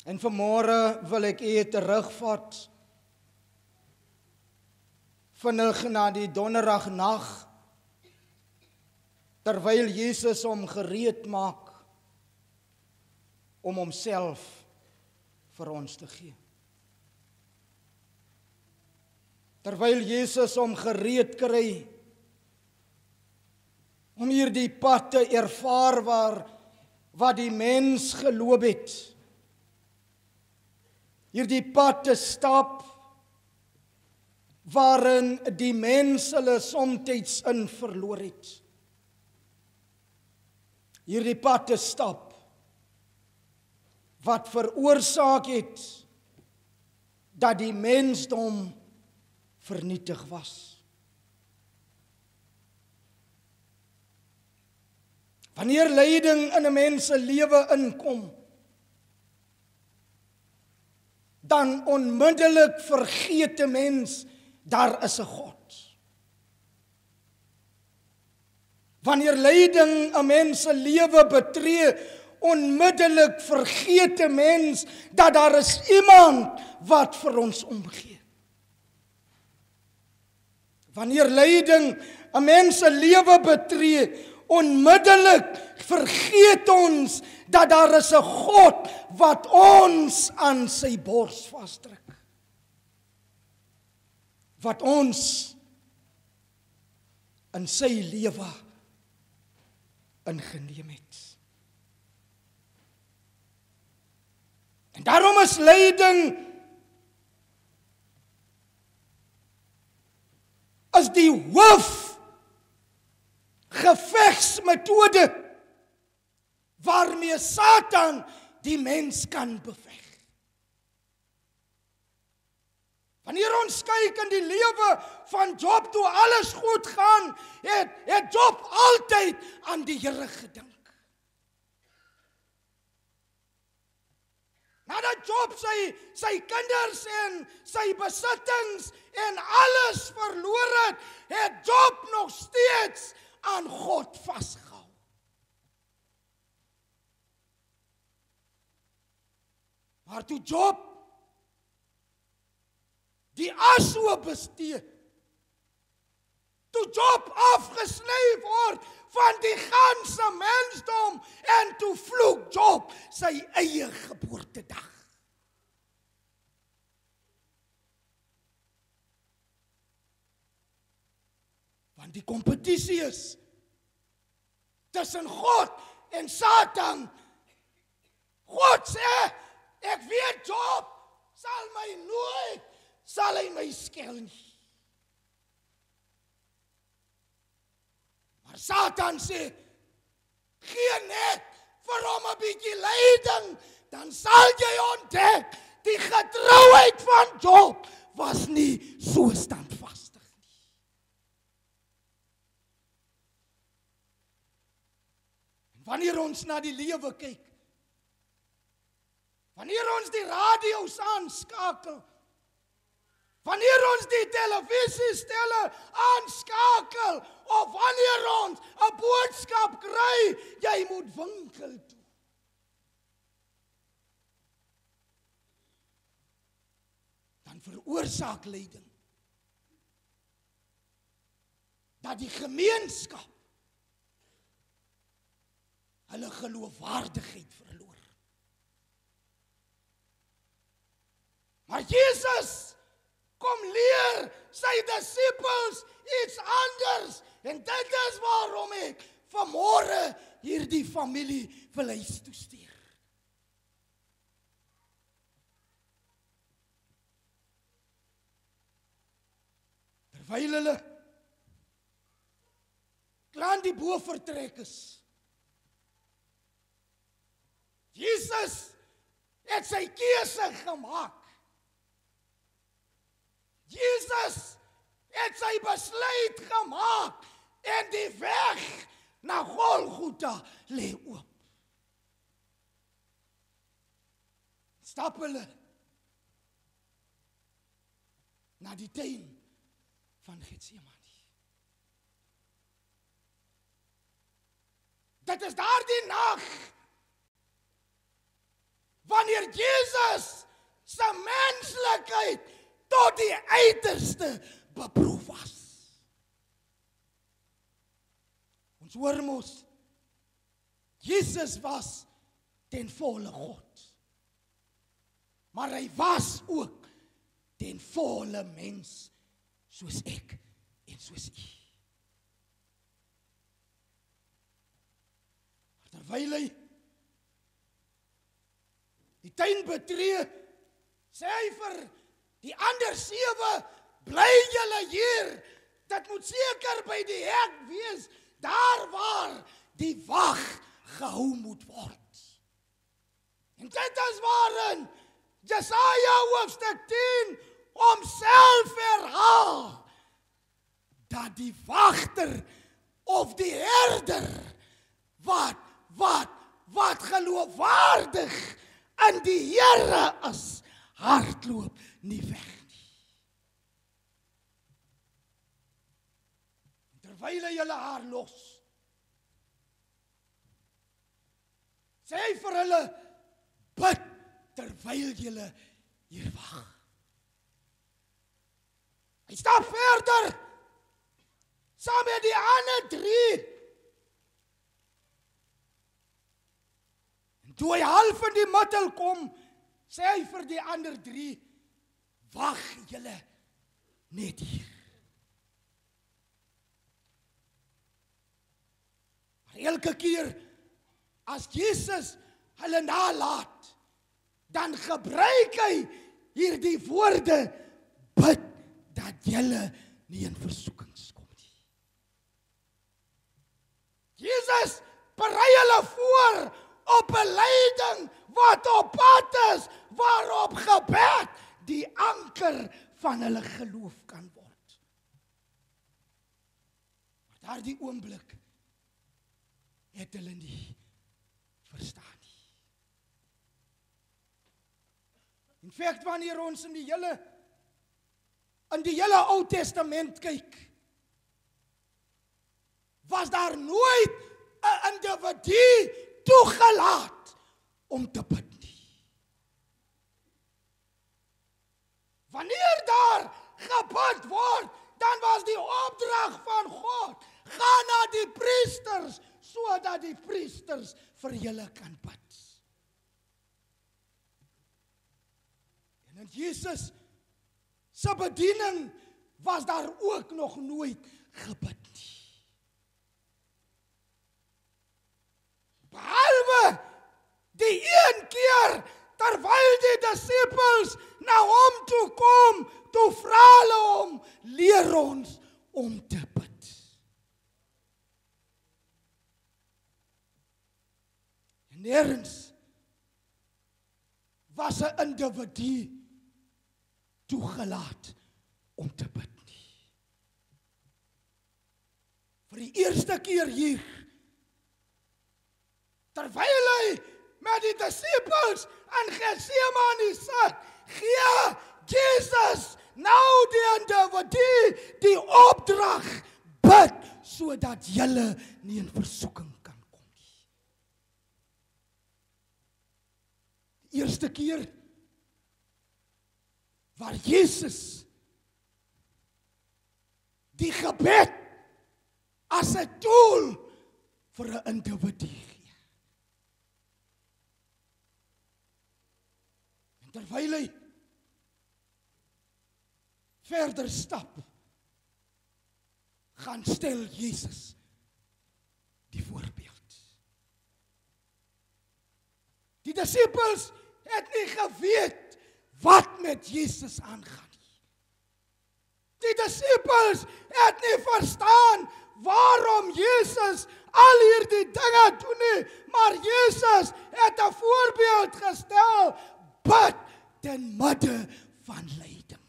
En vanmôre wil ek u terugvat vinnig na die donderdagnag, terwyl Jesus hom gereed maak om homself vir ons te gee. Terwyl Jesus hom gereed kry om hierdie pad te ervaar wat die mens geloop het. Hierdie pad te stap waarin die mens hulle somtyds in verloor het. Hierdie pad te stap wat veroorsaak het dat die mensdom vernietig was. Wanneer lyding in 'n mens se lewe inkom, dan onmiddellik vergeet 'n mens, daar is 'n God. Wanneer lyding 'n mens se lewe betree, onmiddellik vergeet 'n mens dat daar is iemand wat vir ons omgee. Wanneer lyding 'n mens se lewe betree, onmiddellik vergeet ons dat daar is 'n God wat ons aan sy bors vasdruk. Wat ons in sy lewe ingeneem het. En daarom is lyding as die hoof gevegsmetode waarmee Satan die mens kan beveg. Wanneer ons kyk in die lewe van Job toe alles goed gaan, het Job altyd aan die Here gedink. Nadat Job sy kinders en sy besittings en alles verloor het Job nog steeds aan God vasgehou. Maar toe Job die ashoop bestee, toe Job afgesny word van die ganse mensdom, en toe vloek Job sy eie geboortedag. Want die kompetisie is tussen God en Satan. God sê, ek weet Job sal hy my skel nie. Maar Satan sê, gee net vir hom 'n bietjie leiding, dan sal jy ontdek, die getrouheid van Job was nie so standvastig nie. En wanneer ons na die lewe kyk, wanneer ons die radio's aanskakel, wanneer ons die televisiestelle aanskakel, of wanneer ons 'n boodskap kry, jy moet winkel toe. Dan veroorsaak lyding dat die gemeenskap hulle geloofwaardigheid verloor. Maar Jesus kom leer sy disippels iets anders, en dit is waarom ek vanmôre hierdie familie wil huis toe stuur. Terwyl hulle klaar die bo vertrek is, Jesus het sy keuse gemaak. Jesus het sy besluit gemaak, en die weg na Golgotha lê oop. Stap hulle na die tuin van Getsemane. Dit is daardie nag wanneer Jesus se menslikheid tot die uiterste beproef was. Ons hoor mos, Jesus was ten volle God, maar hy was ook ten volle mens, soos ek en soos u. Terwyl hy die tuin betree, sê hy vir die ander 7, bly julle hier, dit moet seker by die hek wees, daar waar die wag gehou moet word. En dit is waarin Jesaja hoofstuk 10 homself herhaal, dat die wagter of die herder wat geloofwaardig in die Here is, hardloop nie weg nie. Terwyl hy hulle haar los, sê hy vir hulle, bid terwyl julle hier wag. Hy stap verder, saam met die ander 3. En toe hy half in die middel kom, sê hy vir die ander 3, wag julle net hier. Maar elke keer as Jesus hulle nalat, dan gebruik hy hierdie woorde, bid dat julle nie in versoekings kom nie. Jesus berei hulle voor op 'n lyding wat op pad is, waarop gebed die anker van hulle geloof kan word. Maar daardie oomblik het hulle nie verstaan nie. In feite, wanneer ons in die hele Ou Testament kyk, was daar nooit 'n individu toegelaat om te bid nie. Wanneer daar gebid word, dan was die opdrag van God, ga na die priesters, sodat die priesters vir julle kan bid. En in Jesus se bediening was daar ook nog nooit gebid nie. Behalwe die een keer, terwyl die disippels na hom toe kom, toe vra hulle hom, leer ons om te bid. Nêrens was 'n individu toegelaat om te bid nie. Vir die eerste keer hier, terwyl hy met die disippels in Getsemane sit, gee Jesus nou die individu die opdrag, bid sodat julle nie in versoeking kan kom nie. Die eerste keer waar Jesus die gebed as 'n doel vir 'n individu gee. En terwyl hy verder stap, gaan stel Jesus die voorbeeld. Die disippels het nie geweet wat met Jesus aangaan nie. Die disippels het nie verstaan waarom Jesus al hierdie dinge doen nie, maar Jesus het 'n voorbeeld gestel, bid ten midde van lyding.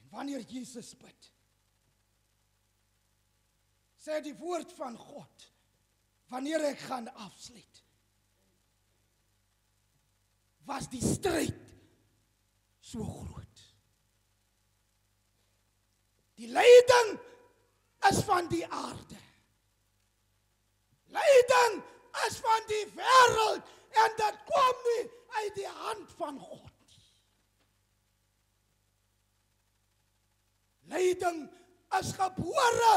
En wanneer Jesus bid, sê die woord van God, wanneer ek gaan afsluit, was die stryd so groot. Die lyding is van die aarde. Lyding is van die wêreld en dit kom nie uit die hand van God nie. Lyding is gebore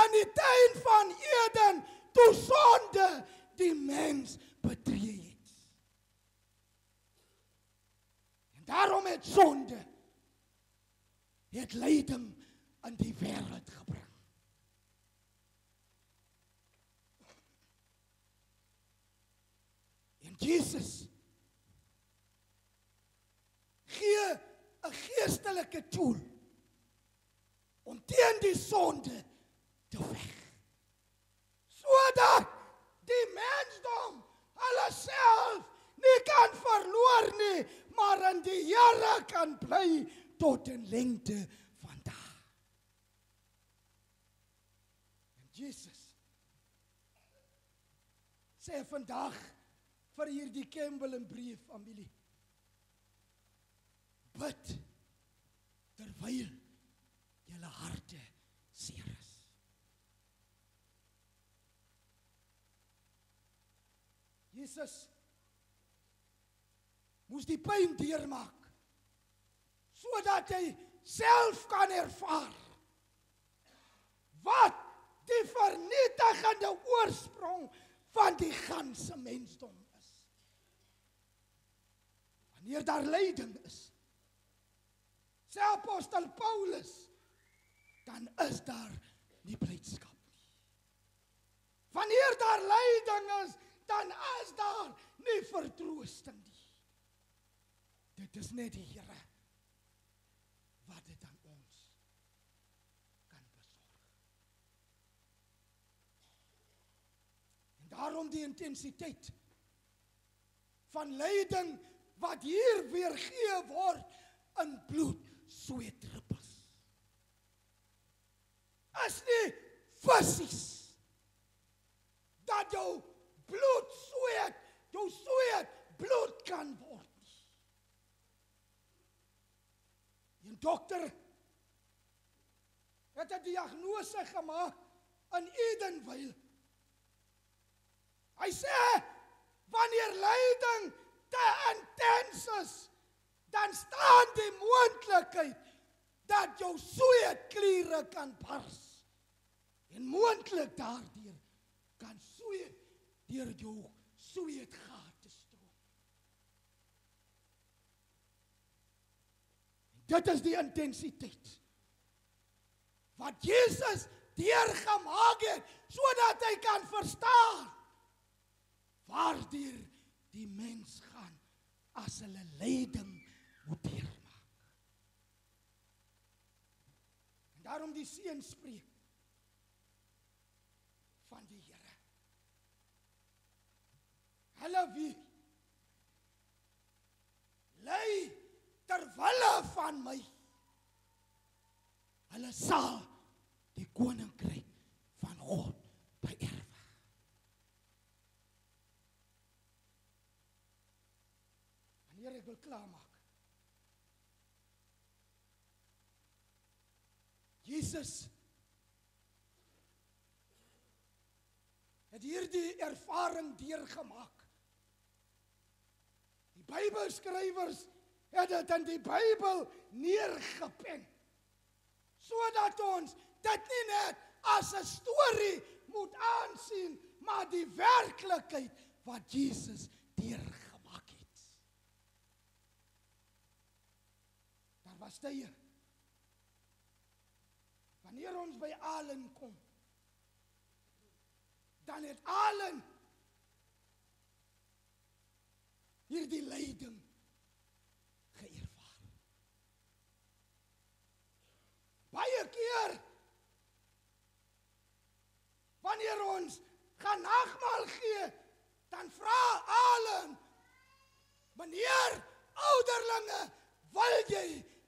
in die tuin van Eden toe sonde die mens betree het. En daarom het sonde het lyding in die wêreld gebring. En Jesus gee 'n geestelike tool om teen die sonde te veg. Sodat die mensdom hulle self nie kan verloor nie, maar in die Here kan bly tot in lengte van dae. En Jesus sê vandag vir hierdie Campbell en Brief familie, bid terwyl julle harte seer is. Jesus moes die pyn deurmaak, sodat hy self kan ervaar wat die vernietigende oorsprong van die ganse mensdom is. Wanneer daar lyding is, sê apostel Paulus, dan is daar nie blydskap nie. Wanneer daar lyding is, dan is daar nie vertroosting nie. Dit is net die Here wat dit aan ons kan besorg. En daarom die intensiteit van lyding wat hier weergee word in bloed, sweet druppels. Is nie fisies dat jou bloed sweet, jou sweet bloed kan word. Een dokter het 'n diagnose gemaak in Edenvale. Hy sê, wanneer lyding te intens is, dan staan die moontlikheid dat jou sweetkliere kan bars. En moontlik daardeur kan sweet deur jou sweetgate stroom. Dit is die intensiteit wat Jesus deurgemaak het, sodat hy kan verstaan waardeur die mens gaan as hulle lyding moet deurmaak. En daarom die Seun spreek, hulle wie lei ter wille van my. Hulle sal die koninkryk van God beerwe. Wanneer ek wil klaarmaak. Jesus het hierdie ervaring deurgemaak. Die Bybelskrywers het dit in die Bybel neergepen, sodat ons dit nie net as 'n storie moet aansien, maar die werklikheid wat Jesus deurgemaak het. Daar was tye, wanneer ons by Allen kom, dan het Allen hierdie lyding geërvaar. Baie keer, wanneer ons gaan nagmaal gee, dan vra Allen, meneer, ouderlinge, wil jy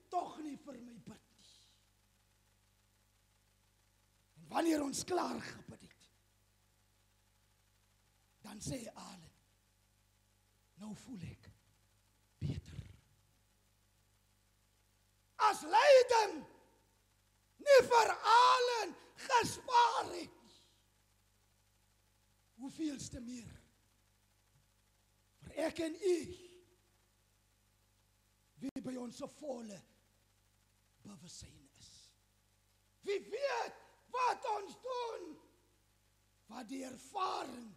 tog nie vir my bid nie? En wanneer ons klaar gebid het, dan sê Allen, nou voel ek beter. As lyding nie vir Allen gespaar het nie, hoeveelste meer vir ek en u, wie by ons se volle bewussyn is. Wie weet wat ons doen, wat die ervaring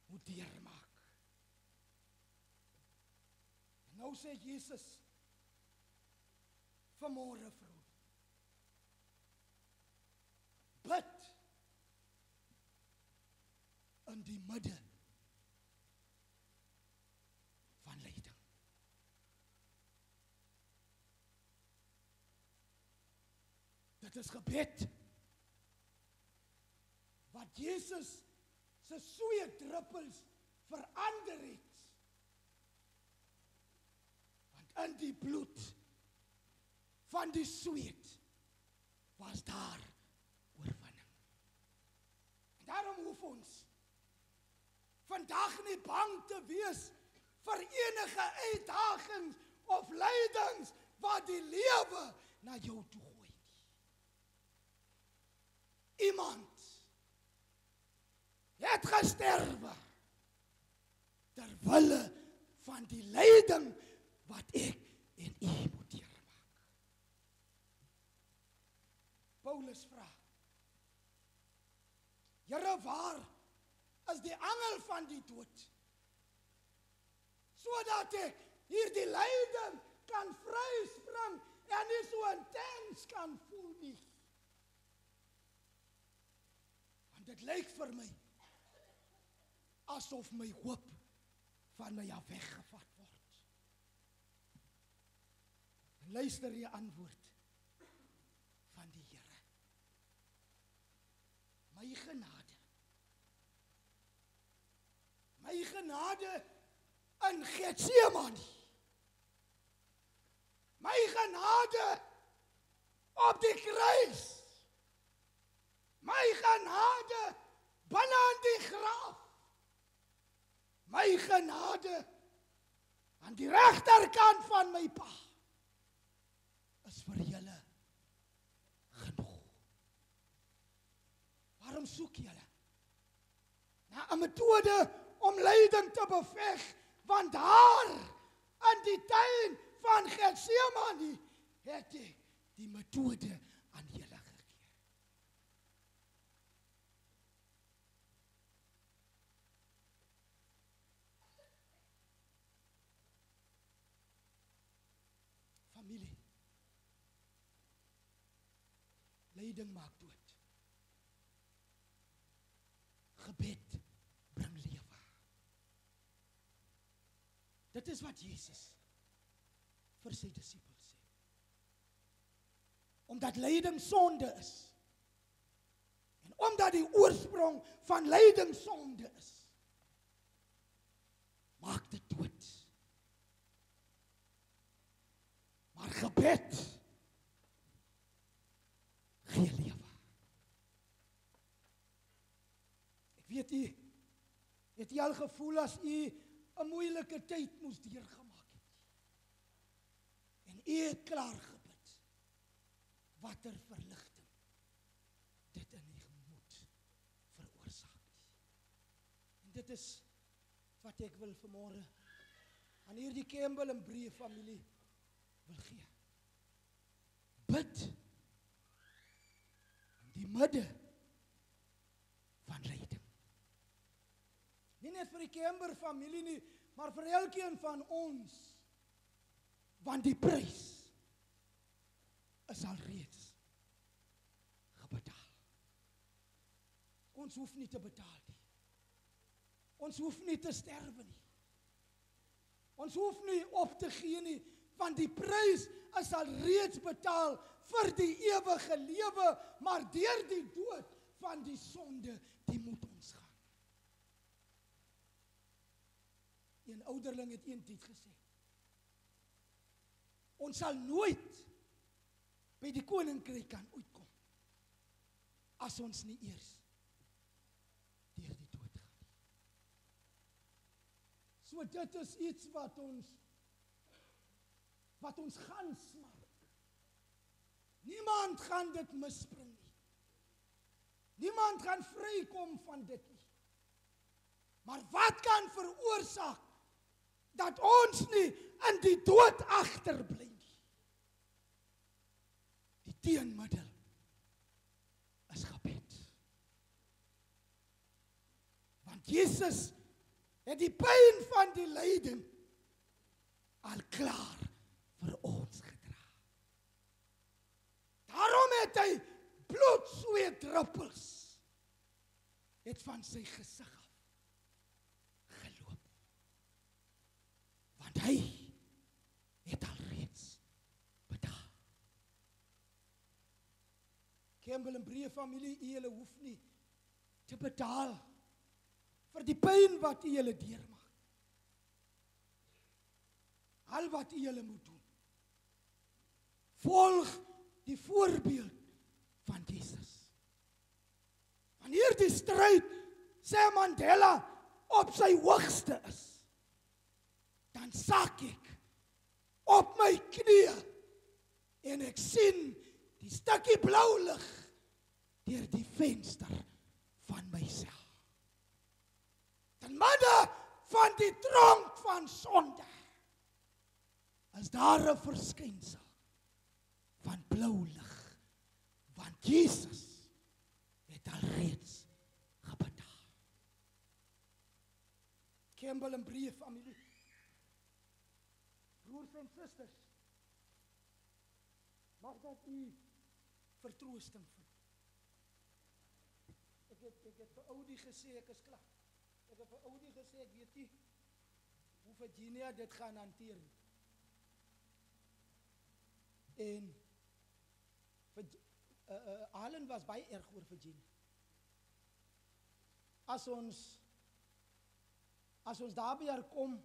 moet deurmaak. En nou sê Jesus vanmôre vir ons, bid in die midde van lyding. Dit is gebed wat Jesus se sweetdruppels verander het. Want in die bloed van die sweet was daar oorwinning. En daarom hoef ons vandag nie bang te wees vir enige uitdagings of lydings wat die lewe na jou toe gooi. Iemand het gesterwe ter wille van die lyding wat ek en u moet deurmaak. Paulus vra, Here, waar is die angel van die dood? Sodat ek hierdie lyding kan vryspring en nie so intens kan voel nie. Want dit lyk vir my asof my hoop van my af weggevat word. En luister die antwoord van die Here. My genade in Getsemane, my genade op die kruis, my genade binne in die graf, my genade aan die regterkant van my Pa is vir julle genoeg. Waarom soek julle na 'n metode om lyding te beveg? Want daar in die tuin van Getsemane het ek die metode aan julle gegee. Familie, lyding maak dood. Gebed bring lewe. Dit is wat Jesus vir sy disippels sê. Omdat lyding sonde is, en omdat die oorsprong van lyding sonde is, maak dit dood. Maar gebed gee lewe. Ek weet u het jy al gevoel as u 'n moeilike tyd moes deurgemaak het. En u het klaar gebid. Watter verligting dit in u gemoed veroorsaak nie. En dit is wat ek wil vanmôre aan hierdie Campbell en Breë familie wil gee. Bid in die midde van lyding. Nie net vir die Campbell familie nie, maar vir elkeen van ons. Want die prys is al reeds gebetaal. Ons hoef nie te betaal nie. Ons hoef nie te sterwe nie. Ons hoef nie op te gee nie, want die prys is al reeds betaal vir die ewige lewe, maar deur die dood van die sonde, die moet ons gaan. Een ouderling het eendag gesê, ons sal nooit by die koninkryk kan uitkom as ons nie eers deur die dood gaan nie. So dit is iets wat ons gaan smaak. Niemand gaan dit misbring nie. Niemand gaan vrykom van dit nie. Maar wat kan veroorsaak dat ons nie in die dood agterbly nie? Die teenmiddel is gebed. Want Jesus het die pyn van die lyding al klaar vir ons gedra. Daarom het hy bloedsweetdruppels het van sy gesig af geloop. Want hy het al reeds betaal. Campbell en Breë familie, julle hoef nie te betaal vir die pyn wat julle deurmaak. Al wat julle moet doen, volg die voorbeeld van Jesus. Wanneer die stryd, sê Mandela, op sy hoogste is, dan sak ek op my knieë en ek sien die stukkie blou lig deur die venster van myself. Ten midde van die tronk van sonde is daar 'n verskynsel van blou lig, want Jesus het al reeds gebetaal. Campbell en Breë familie, broers en susters, mag dat u vertroosting vind. Ek het vir Oudie gesê, ek is klaar. Ek het vir Oudie gesê, ek weet nie hoe Virginia dit gaan hanteer nie. En Allen was baie erg oor Virginia. As ons daar by haar kom,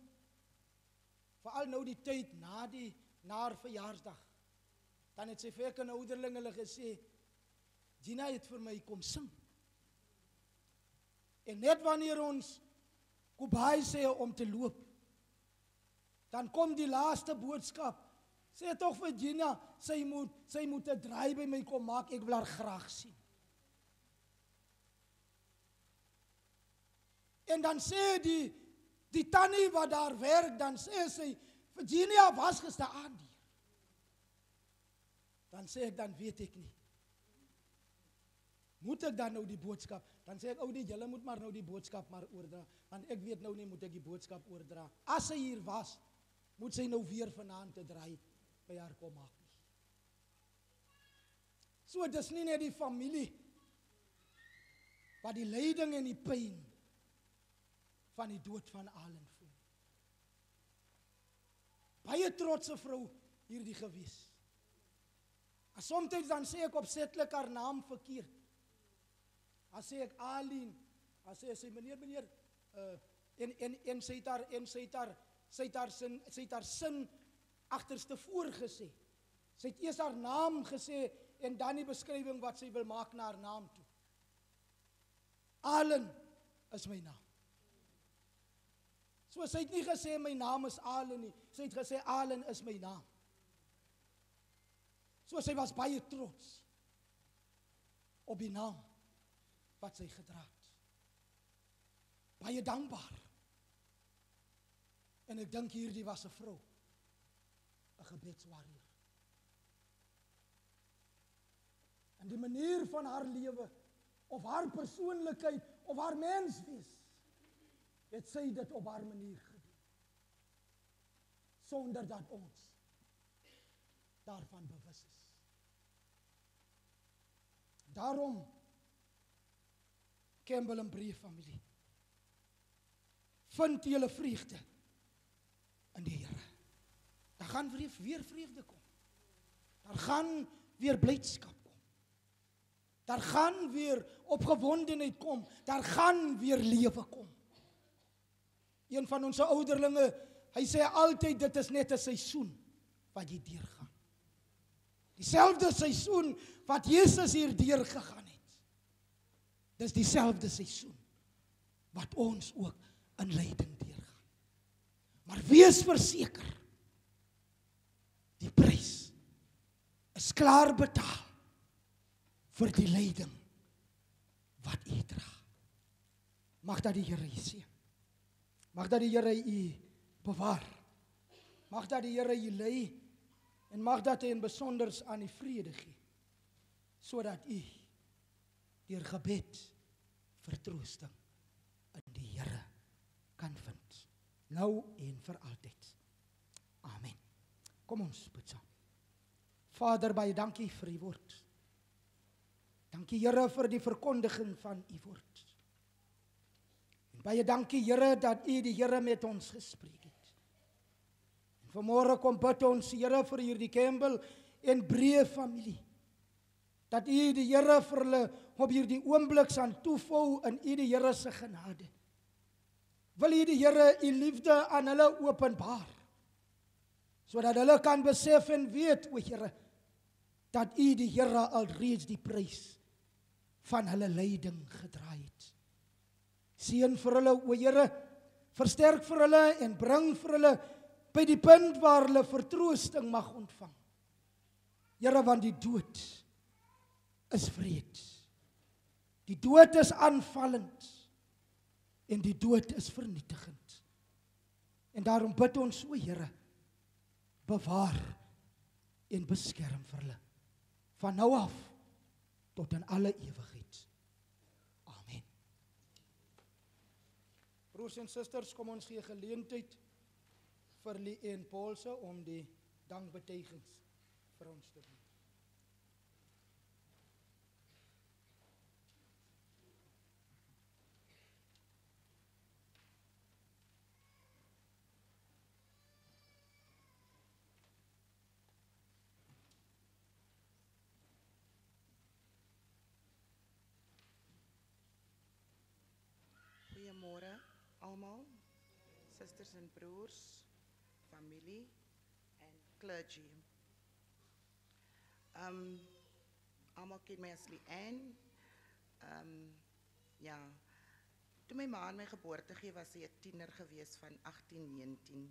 veral nou die tyd na haar verjaarsdag, dan het sy vir ek 'n ouderling hulle gesê, Gina het vir my kom sing. En net wanneer ons Kubai sê om te loop, dan kom die laaste boodskap. Sê tog vir Gina, sy moet 'n draai by my kom maak, ek wil haar graag sien. En dan sê die tannie wat daar werk, dan sê sy, Virginia was gisteraan hier. Dan sê ek, dan weet ek nie. Moet ek dan nou die boodskap? Dan sê ek, Oudie, julle moet maar nou die boodskap maar oordra, want ek weet nou nie, moet ek die boodskap oordra. As sy hier was, moet sy nou weer vanaand te draai by haar kom maak nie. So, dis nie net die familie wat die lyding en die pyn van die dood van Allen voel. Baie trotse vrou hierdie gewees. En soms dan sê ek opsetlik haar naam verkeerd. As sê ek Aline, as sê sy meneer, En sy het haar sin agterste voorgesê. Sy het eers haar naam gesê en dan die beskrywing wat sy wil maak na haar naam toe. Allen is my naam. So sy het nie gesê my naam is Allen nie, sy het gesê Allen is my naam. So sy was baie trots op die naam wat sy gedra het. Baie dankbaar. En ek dink hierdie was 'n vrou, 'n gebedswarrior. En die manier van haar lewe, of haar persoonlikheid, of haar menswees, het sy dit op haar manier gedoen. Sonder dat ons daarvan bewus is. Daarom, Campbell en Bree familie, vind julle vreugde in die Here. Daar gaan weer vreugde kom. Daar gaan weer blydskap kom. Daar gaan weer opgewondenheid kom. Daar gaan weer lewe kom. Een van ons ouderlinge, hy sê altyd dit is net 'n seisoen wat jy deurgaan. Dieselfde seisoen wat Jesus hier deurgegaan het. Dis dieselfde seisoen wat ons ook in lyding deurgaan. Maar wees verseker, die prys is klaar betaal vir die lyding wat u dra. Mag dat die Here u seën. Mag dat die Here u bewaar. Mag dat die Here u lei en mag dat hy in besonder aan u vrede gee, sodat u deur gebed vertroosting in die Here kan vind, nou en vir altyd. Amen. Kom ons bid saam. Vader, baie dankie vir u woord. Dankie Here vir die verkondiging van u woord. En baie dankie Here dat u die Here met ons gespreek het. En vanmôre kom bid ons Here vir hierdie Campbell en Bree familie. Dat u die Here vir hulle op hierdie oomblik aan toevou in u die Here se genade. Wil u die Here u liefde aan hulle openbaar, sodat hulle kan besef en weet, o Here, dat u die Here alreeds die prys van hulle lyding gedra het. Seën vir hulle, o Here, versterk vir hulle en bring vir hulle by die punt waar hulle vertroosting mag ontvang. Here, want die dood is wreed. Die dood is aanvallend en die dood is vernietigend. En daarom bid ons, o Here, bewaar en beskerm vir hulle, van nou af tot in alle ewigheid. Amen. Broers en susters, kom ons gee geleentheid vir Lee en Paulse om die dankbetuigings vir ons te doen. Goeiemôre almal, susters en broers, familie en clergy. Almal ken my as Lee-Ann. Ja, toe my ma aan my geboorte gee, was sy 'n tiener gewees van 18, 19.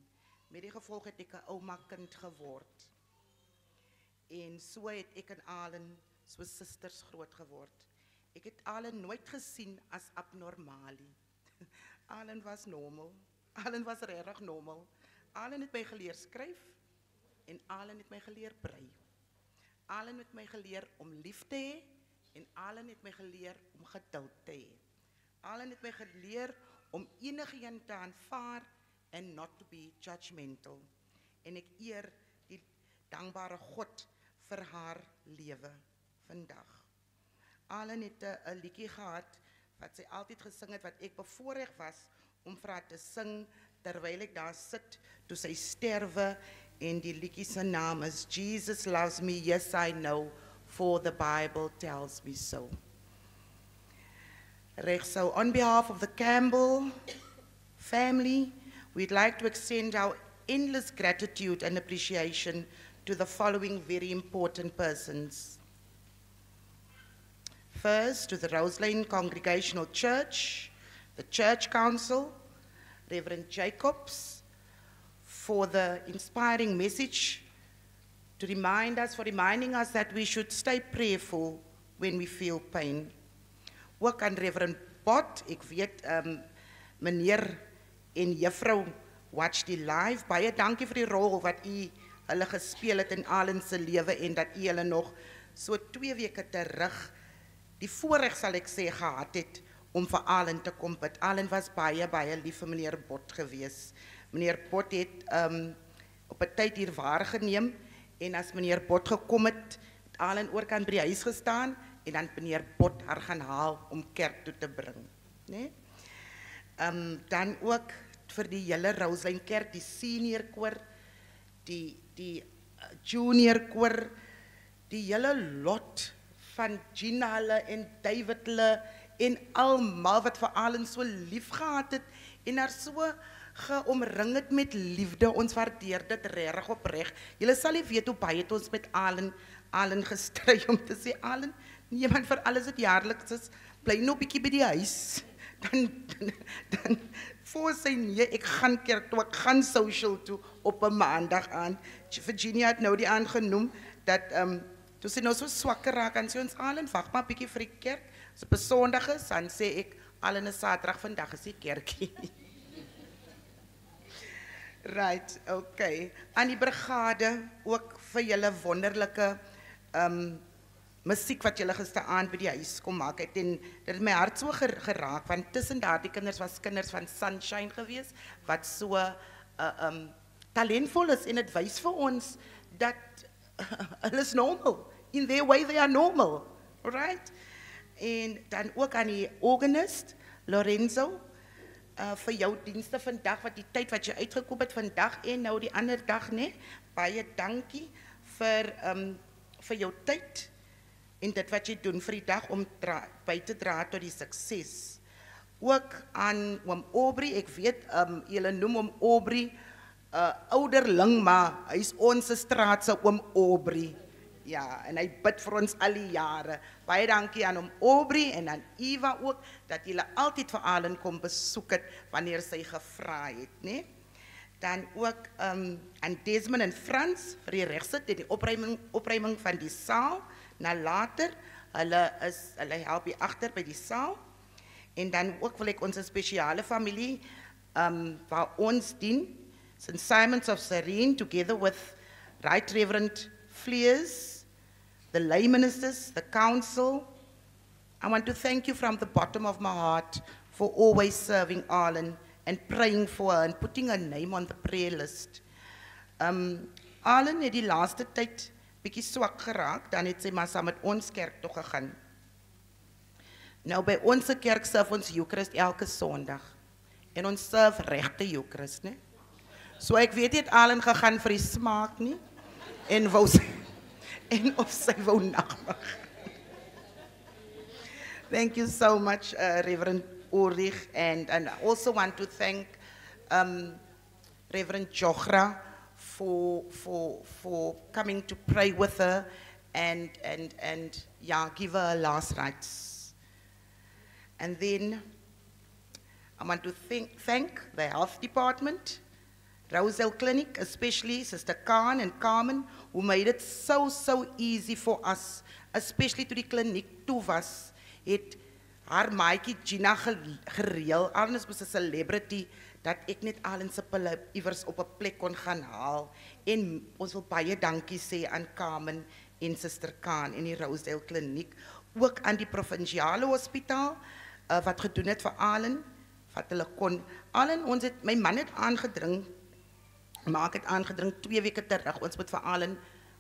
Met die gevolg het ek 'n ouma kind geword. En so het ek en Allen so susters groot geword. Ek het Allen nooit gesien as abnormaal. Allen was normal. Allen was regtig normal. Allen het my geleer skryf en Allen het my geleer brei. Allen het my geleer om lief te hê en Allen het my geleer om geduld te hê. Allen het my geleer om enigiemand te aanvaar and not to be judgmental. En ek eer die dankbare God vir haar lewe vandag. Allen het 'n liedjie gehad wat sy altyd gesing het, wat ek bevoorreg was om vir haar te sing terwyl ek daar sit toe sy sterwe, en die liedjie se naam is Jesus Loves Me, Yes I Know, for the Bible tells me so. Reg, so on behalf of the Campbell Family, we'd like to extend our endless gratitude and appreciation to the following very important persons. First, to the Roselane Congregational Church, the Church Council, Reverend Jacobs, for the inspiring message to reminding us that we should stay prayerful when we feel pain. Ook aan Reverend Bot, ek weet, meneer en juffrou watch die live, baie dankie vir die rol wat hulle gespeel het in Alan se lewe en dat hulle nog so 2 weke terug die voorreg sal ek sê gehad het om vir Alan te kom bid. Alan was baie lief vir meneer Bot gewees. Meneer Bot het op 'n tyd hier waargeneem en as meneer Bot gekom het, Alan oorkant by die huis gestaan en dan meneer Bot haar gaan haal om kerk toe te bring, né? Dan ook vir die hele Roselane Kerk, die senior koor, die junior koor, die hele lot van Gina hulle en David hulle en almal wat vir Alan so lief gehad het en haar so geomring het met liefde. Ons waardeer dit regtig opreg. Julle sal nie weet hoe baie het ons met Alan gestry om te sê, Alan, niemand vir alles het jaarliks is, bly nou bietjie by die huis. Dan voor sy nee, ek gaan kerk toe, ek gaan social toe op 'n maandag aan. Virginia het nou die aangenoem dat toe sy nou so swakker raak en sy ons Alan wag maar bietjie vir die kerk. So op 'n Sondag is, dan sê ek Alan 'n Saterdag vandag is die kerkie. Right, okay. Aan die brigade ook vir julle wonderlike musiek wat julle gisteraand by die huis kom maak het en dit het my hart so geraak want tussen daardie kinders was kinders van Sunshine gewees wat so talentvol is en dit wys vir ons dat hulle is normal. In their way they are normal. Right? En dan ook aan die organist Lorenzo vir jou dienste vandag wat die tyd wat jy uitgekoop het vandag en nou die ander dag, né? Baie dankie vir jou tyd en dit wat jy doen vir die dag om by te dra tot die sukses. Ook aan oom Aubrey, ek weet, julle noem hom Aubrey, ouderling, maar hy is ons straat se oom Aubrey. Ja, en hy bid vir ons al die jare. Baie dankie aan hom Aubrey en aan Eva ook, dat julle altyd vir Alan kom besoek het, wanneer sy gevra het, né? Dan ook aan Desmond en Frans, vir die regsit en die opruiming van die saal, na later, hulle help hier agter by die saal, en dan ook wil ek ons spesiale familie, waar ons dien, St. Simon's of Serene, together with Right Reverend Fleers, the lay ministers, the council. I want to thank you from the bottom of my heart for always serving Alan and praying for her and putting her name on the prayer list. Alan het die laaste tyd bietjie swak geraak, dan het sy maar saam met ons kerk toe gegaan. Nou by ons kerk serve ons Eucharist elke Sondag. En ons serve regte Eucharist, né? So ek weet nie het Alan gegaan vir die smaak nie. En of sy wou nagmaak. Thank you so much, Reverend Ulrich, and I also want to thank Reverend Jochra for coming to pray with her and yeah, give her last rites. And then I want to thank the health department, Roselle Clinic, especially Sister Khan and Carmen, who made it so easy for us, especially to die kliniek toe was, het haar maatjie Gina gereël. Alan was 'n celebrity, dat ek net Alan se pille iewers op 'n plek kon gaan haal. En ons wil baie dankie sê aan Carmen en Sister Khan en die Roselle Kliniek, ook aan die provinsiale hospitaal, wat gedoen het vir Alan, wat hulle kon. Alan, my man het aangedring, maak het aangedring 2 weke terug, ons moet vir Alan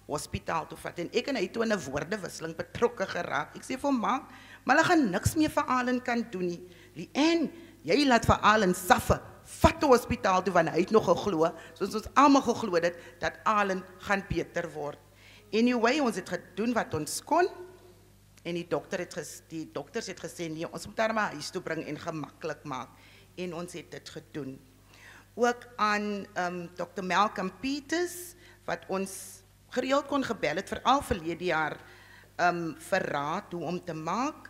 hospitaal toe vat, en ek en hy toe in 'n woordewisseling betrokke geraak. Ek sê vir hom, maar hulle gaan niks meer vir Alan kan doen nie. Lien, jy laat vir Alan suffer, vat die hospitaal toe, want hy het nog geglo, soos ons almal geglo het, dat Alan gaan beter word. Anyway, ons het gedoen wat ons kon, en die dokters het gesê, nee, ons moet haar maar huis toe bring en gemaklik maak. en ons het dit gedoen. Ook aan Dr. Malcolm Peters, wat ons gereeld kon gebel het, veral verlede jaar, vir raad hoe om te maak.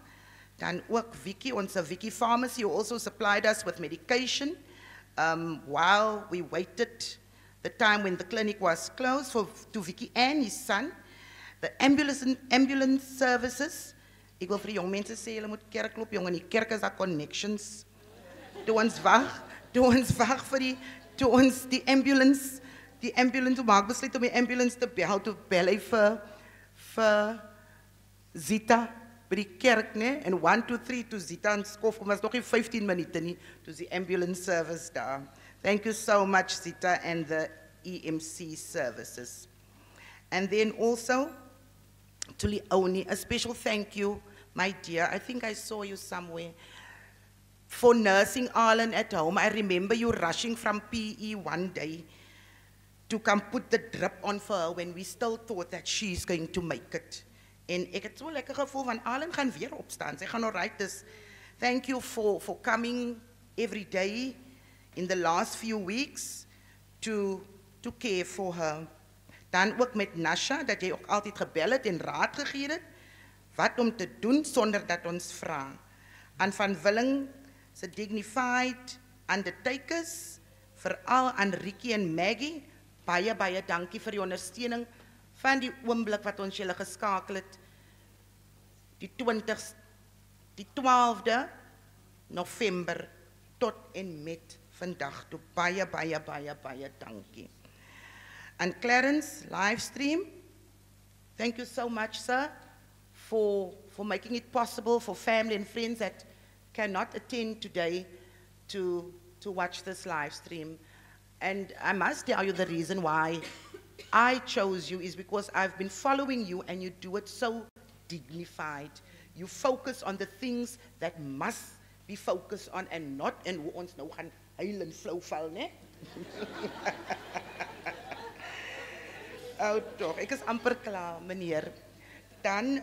Dan ook Vicky, onze Vicky Pharmacy, who also supplied us with medication while we waited the time when the clinic was closed to Vicky and his son. The ambulance services. Ik wil vir die jong mense sê, julle moet kerk loop, jong, in die kerk is daar connections. Toe ons wag vir die ambulance, toe maak besluit om die ambulance te bel, toe bel hy vir Zita, by die kerk, ne? En 1, 2, 3, toe Zita en skof, kom was nog nie 15 minute nie, toe die ambulance service daar. Thank you so much, Zita, and the EMC services. And then also, to Leonie, a special thank you, my dear. I think I saw you somewhere, for nursing Arlen at home. I remember you rushing from PE one day to come put the drip on for her when we still thought that she's going to make it. En ek het so lekker gevoel van Arlen gaan weer opstaan. Sy gaan alright. Dus thank you for coming every day in the last few weeks to care for her. Dan ook met Nasha, dat jy ook altyd gebel het en raad gegee het, wat om te doen sonder dat ons vra. Aan Van Willing, se dignified undertakers, veral aan Ricky en Maggie, baie dankie vir die ondersteuning van die oomblik wat ons julle geskakel het, die 12de November tot en met vandag toe. Baie dankie. And Clarence, livestream, thank you so much, sir, for making it possible for family and friends that cannot attend today to watch this live stream. And I must tell you the reason why I chose you is because I've been following you and you do it so dignified. You focus on the things that must be focused on and not in hoe ons nou gaan huil en flou val, ne? Oh toch, ek is amper klaar, meneer. Dan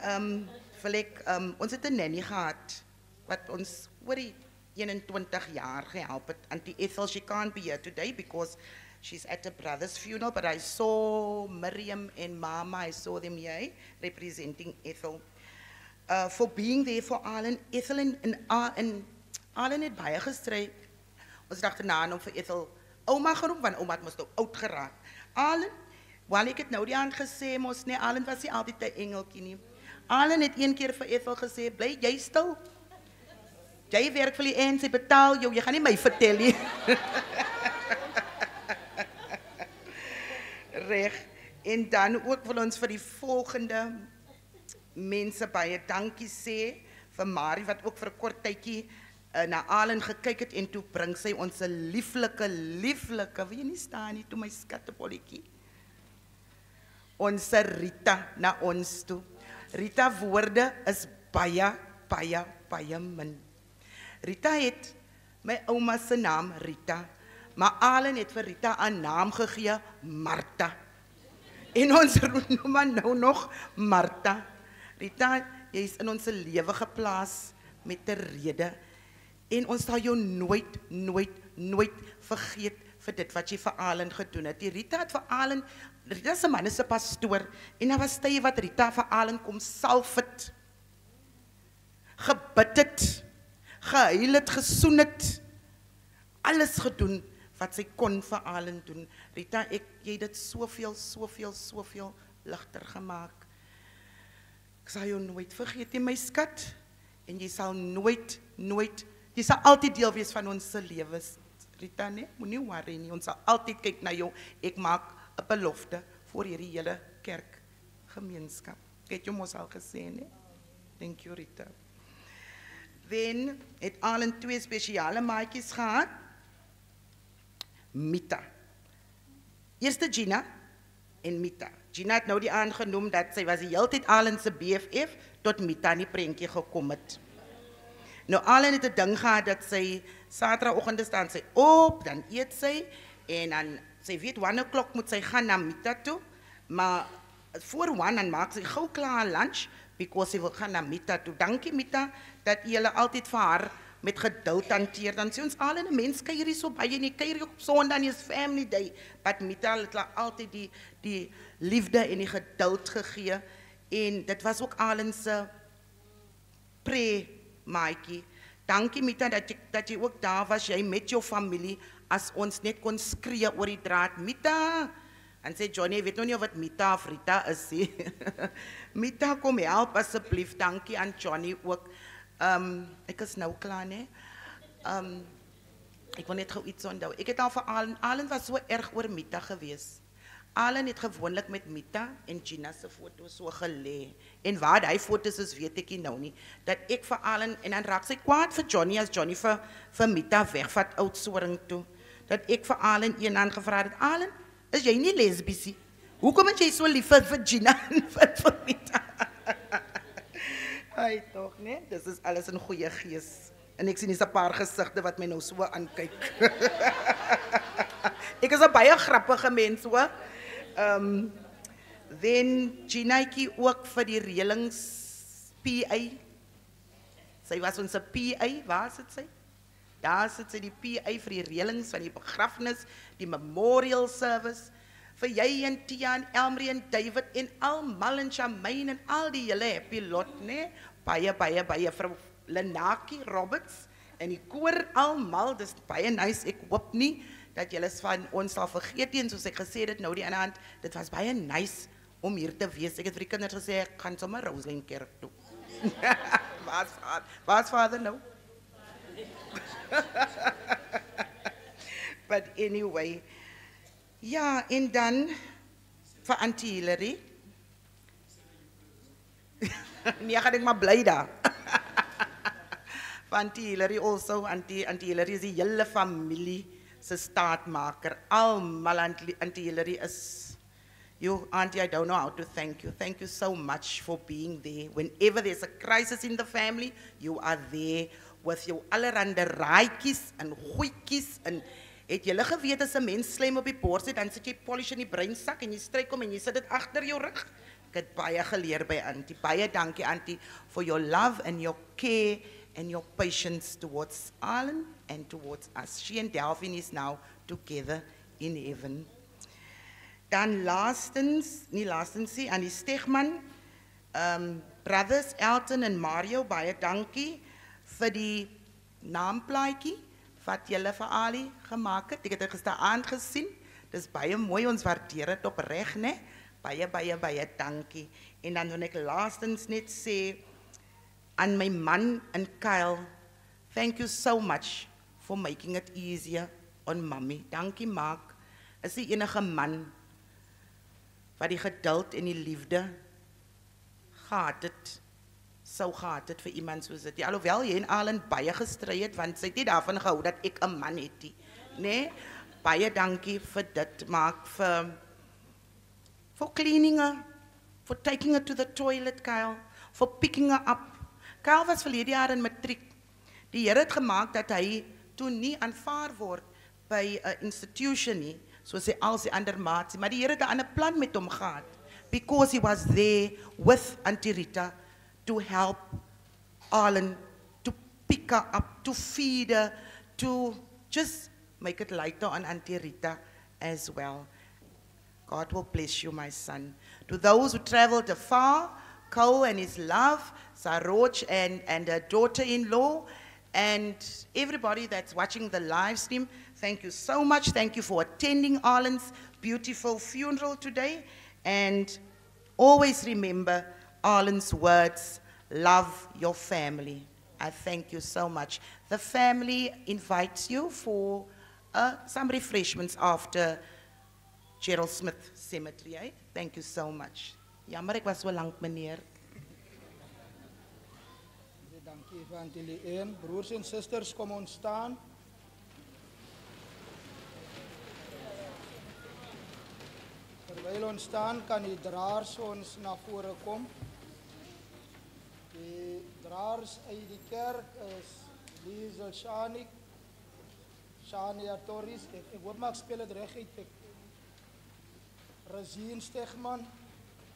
wil ek, ons het 'n nanny gehad, wat ons oor die 21 jaar gehelp het. Auntie Ethel, she can't be here today because she's at a brother's funeral, but I saw Miriam and Mama, I saw them here, representing Ethel. For being there for Arlen. Ethel en Arlen het baie gestry. Ons dacht erna om vir Ethel ouma geroep, want ouma het mos nou oud geraak. Arlen, wel ek het nou die aand gesê, mos nee, Arlen was nie altyd 'n engeltjie nie. Arlen het een keer vir Ethel gesê, bly jy stil. Jy werk vir die ANC, sy betaal jou, jy gaan nie my vertel nie. Reg. En dan ook wil ons vir die volgende mense baie dankie sê, vir Marie wat ook vir 'n kort tydjie na Arlen gekyk het en toe bring sy ons 'n lieflike, wil jy nie staan nie, toe my skattepolletjie. Ons Rita na ons toe. Rita woorde is baie min. Rita het my ouma se naam Rita, maar Arlen het vir Rita 'n naam gegee, Martha. En ons noem haar nou nog Martha. Rita, jy is in ons lewe geplaas met 'n rede. En ons sal jou nooit vergeet vir dit wat jy vir Arlen gedoen het. Die Rita het vir Arlen, Rita se man is 'n pastoor, en daar was tye wat Rita vir Arlen kom salf het, gebid het, gehuil het, gesoen het, alles gedoen wat sy kon vir Arlen doen. Rita, jy het dit soveel ligter gemaak. Ek sal jou nooit vergeet nie, my skat, en jy sal nooit, jy sal altyd deel wees van ons se lewens. Rita, nee, moenie worry nie, ons sal altyd kyk na jou. Ek maak 'n belofte vir hierdie hele kerkgemeenskap. Ek het jou mos al gesê, nee? Thank you, Rita. Then het Arlen 2 spesiale maatjies gehad. Mita. Eerste Gina en Mita. Gina het nou die aangenoem dat sy was die hele tyd Arlen se BFF tot Mita in die prentjie gekom het. Nou Arlen het 'n ding gehad dat sy Saterdagoggende staan sy op, dan eet sy en dan sy weet 1 o'clock moet sy gaan na Mita toe, maar voor 1 dan maak sy gou klaar lunch because sy wil gaan na Mita toe. Dankie Mita dat jy altyd vir haar met geduld hanteer. Dan sê ons al 'n mens kuier hier so baie nie, kuier op Sondag is family day. But Mita het altyd die liefde en die geduld gegee en dit was ook Alan se maatjie. Dankie Mita dat jy ook daar was, jy met jou familie as ons net kon skree oor die draad. Mita en sê Johnny, weet nog nie of wat Mita of Rita is nie. Mita kom help asseblief. Dankie aan Johnny ook. Ek is nou klaar, né? Ek wil net gou iets onthou. Ek het al vir Alan was so erg oor Mita gewees. Alan het gewoonlik met Mita en Gina se foto's so gelê. En waar hy foto's is, weet ek nie nou nie. Dat ek vir Alan en dan raak sy kwaad vir Johnny as Johnny vir Mita wegvat Oudtshoorn toe. Dat ek vir Alan eendag gevra het, Alan, is jy nie lesbies nie? Hoekom is jy so lief vir Gina en vir Mita? Ai tog, né? Dis is alles in goeie gees. En ek sien dis 'n paar gesigte wat my nou so aankyk. Ek is 'n baie grappige mens, hoor. Then Ginaitjie ook vir die reëlings PA. Sy was ons PA, waar sit sy? Daar sit sy die PA vir die reëlings van die begrafnis, die memorial service. Vir jy en Tia en Elmarie en David en almal en Charmaine en al die hele happy lot, né? Baie vir Lenaki Roberts en die koor almal, dis baie nice. Ek hoop nie dat julle van ons sal vergeet nie, en soos ek gesê het nou die ander hand, dit was baie nice om hier te wees. Ek het vir die kinders gesê ek gaan sommer Roselyn kerk toe. Waar's vader nou? But anyway, ja, en dan vir Auntie Hilary. Nee, gaan ek maar bly daar. Vir Auntie Hilary also, Auntie Hilary is die hele familie se staatmaker. Almal Auntie Hilary is, you Auntie, I don't know how to thank you. Thank you so much for being there. Whenever there's a crisis in the family, you are there with jou allerhande raadjies en goedjies en het julle geweet as 'n mens slijm op die bors het, dan sit jy polish in die breinsak en jy stryk hom en jy sit dit agter jou rug. Ek het baie geleer by Auntie. Baie dankie Auntie for your love and your care and your patience towards Alan and towards us. She and Delphine is now together in heaven. Dan nie laastens aan die Stegman, brothers Elton en Mario, baie dankie vir die naamplaatjie wat julle vir Ali gemaak het. Ek het dit gisteraand gesien. Dis baie mooi, ons waardeer dit opreg, né? Baie dankie. En dan wil ek laastens net sê aan my man en Kyle, thank you so much for making it easier on mommy. Dankie Mark. Is die enige man wat die geduld en die liefde gehad het. Sou gehad het vir iemand soos dit. Ja, alhoewel jy en Alan baie gestry het, want sy het nie daarvan gehou dat ek 'n man het nie. Nee, baie dankie vir dit, Mark, for cleaning her, for taking her to the toilet, Kyle, for picking her up. Kyle was verlede jaar in matriek. Die Here het gemaak dat hy toe nie aanvaar word by 'n institution nie, soos hy al sy ander maats, maar die Here het 'n ander plan met hom gehad, because he was there with Auntie Rita, to help Alan, to pick her up, to feed her, to just make it lighter on Auntie Rita as well. God will bless you, my son. To those who traveled afar, Cole and his love, Saroj and her daughter-in-law, and everybody that's watching the live stream, thank you so much. Thank you for attending Alan's beautiful funeral today. And always remember Alan's words, love your family. I thank you so much. The family invites you for some refreshments after Gerald Smith Cemetery. Eh? Thank you so much. Jammer, ek was so lank, meneer. Dankie vir Auntie Leen. Broers en susters, kom ons staan. Terwyl ons staan, kan die draers ons na vore kom. Die draers uit die kerk is Liesel Shanik, Shania Torres, ek hoop maar ek speel het reg uit, Razien Stegman,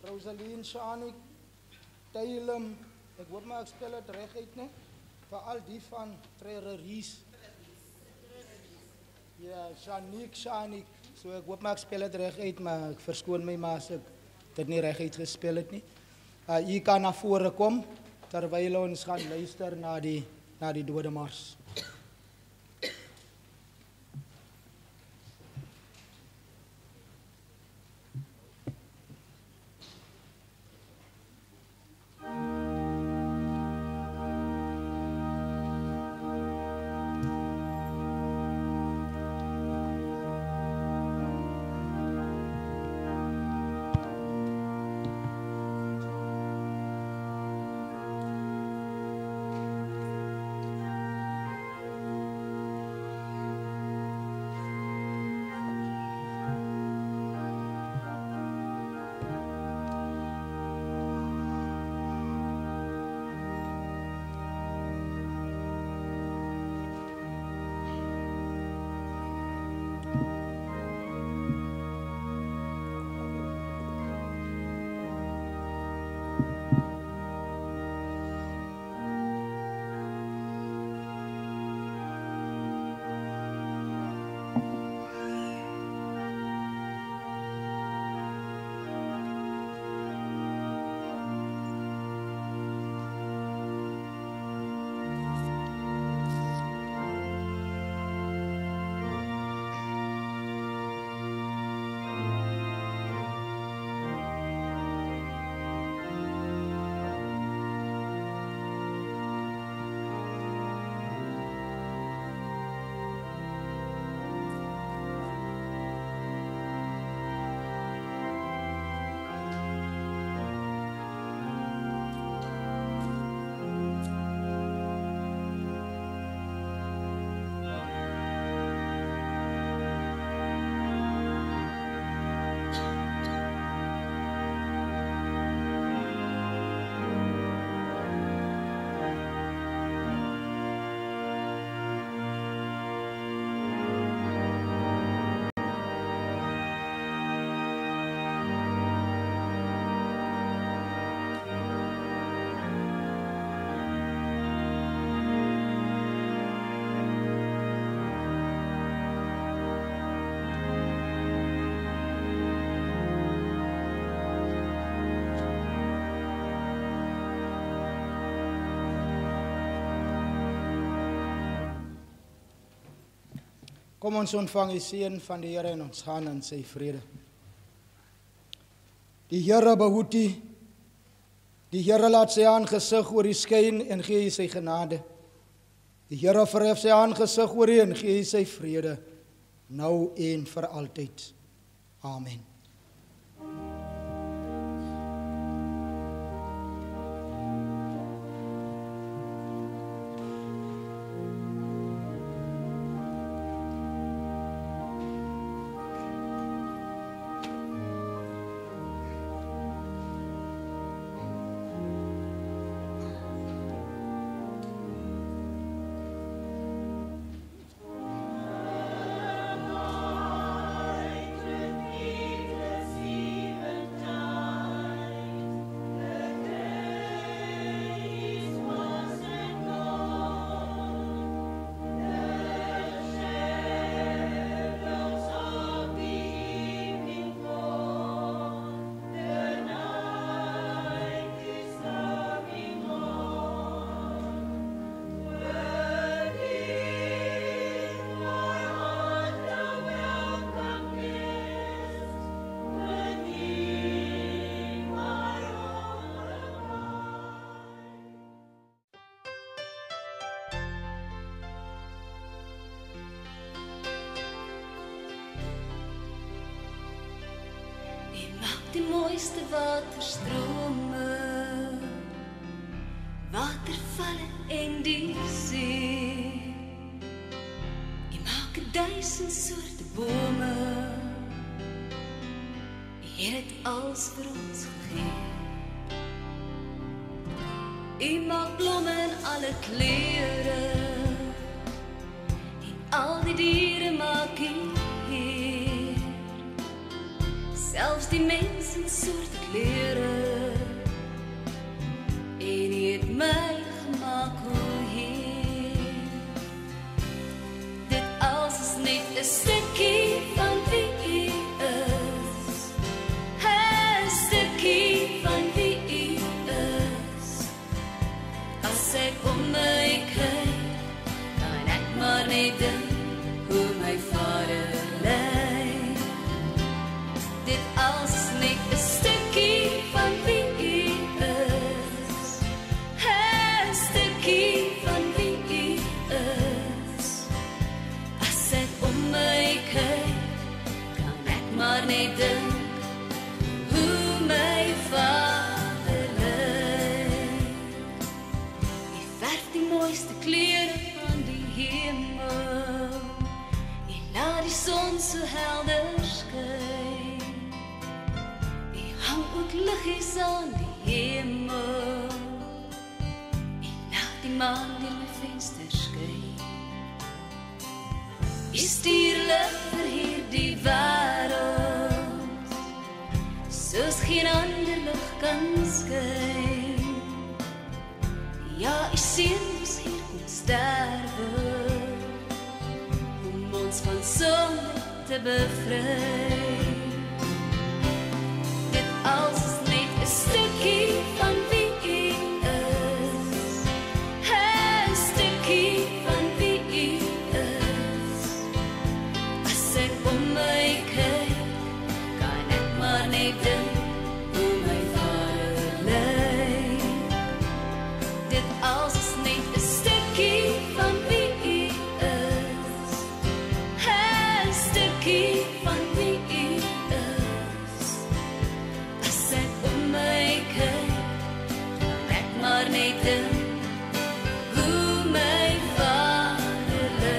Rosaline Shanik, Taylem, ek hoop maar ek speel het reg uit, ne? Veral die van Trereries. Ja, Shanik. So ek hoop maar ek speel dit reg uit, maar ek verskoon my maar as ek dit nie reg uitgespeel het nie. U kan na vore kom terwyl ons gaan luister na die Dode Mars. Kom ons ontvang die seën van die Here en ons gaan in sy vrede. Die Here behoed u. Die Here laat sy aangesig oor u skyn en gee u sy genade. Die Here verhef sy aangesig oor u en gee u sy vrede, nou en vir altyd. Amen. Die mooiste waterstrome, watervalle en die see. Jy maak 1000 soorte bome, jy het alles vir ons gegee. Jy maak blomme in alle kleure, en al die diere maak jy heer. Selfs die mens in soorte klere, en jy het my gemaak, o Heer. mooiste klere van die hemel en laat die son so helder skyn. En hang ook liggies aan die hemel en laat die maan deur my venster skyn. Jy stuur lig vir hierdie wêreld soos geen ander lig kan skyn. Ja, ek sien ons hier kom sterwe om ons van sonde te bevry. Dit alles is net 'n stukkie van wie u is, 'n stukkie van wie u is. As ek om my kyk, kan ek maar net dink hoe my Vader lyk. Dit alles is net 'n stukkie van wie u is, 'n stukkie van wie u is. As ek om my kyk, kan ek maar net dink hoe my Vader lyk.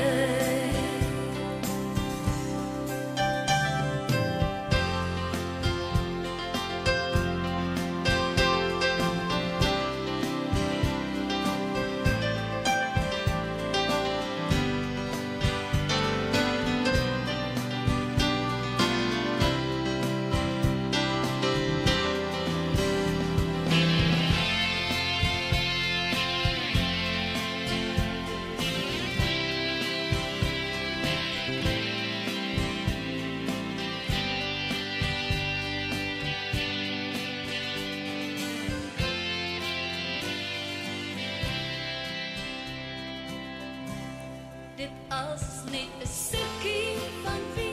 Dit alles is net 'n stukkie van wie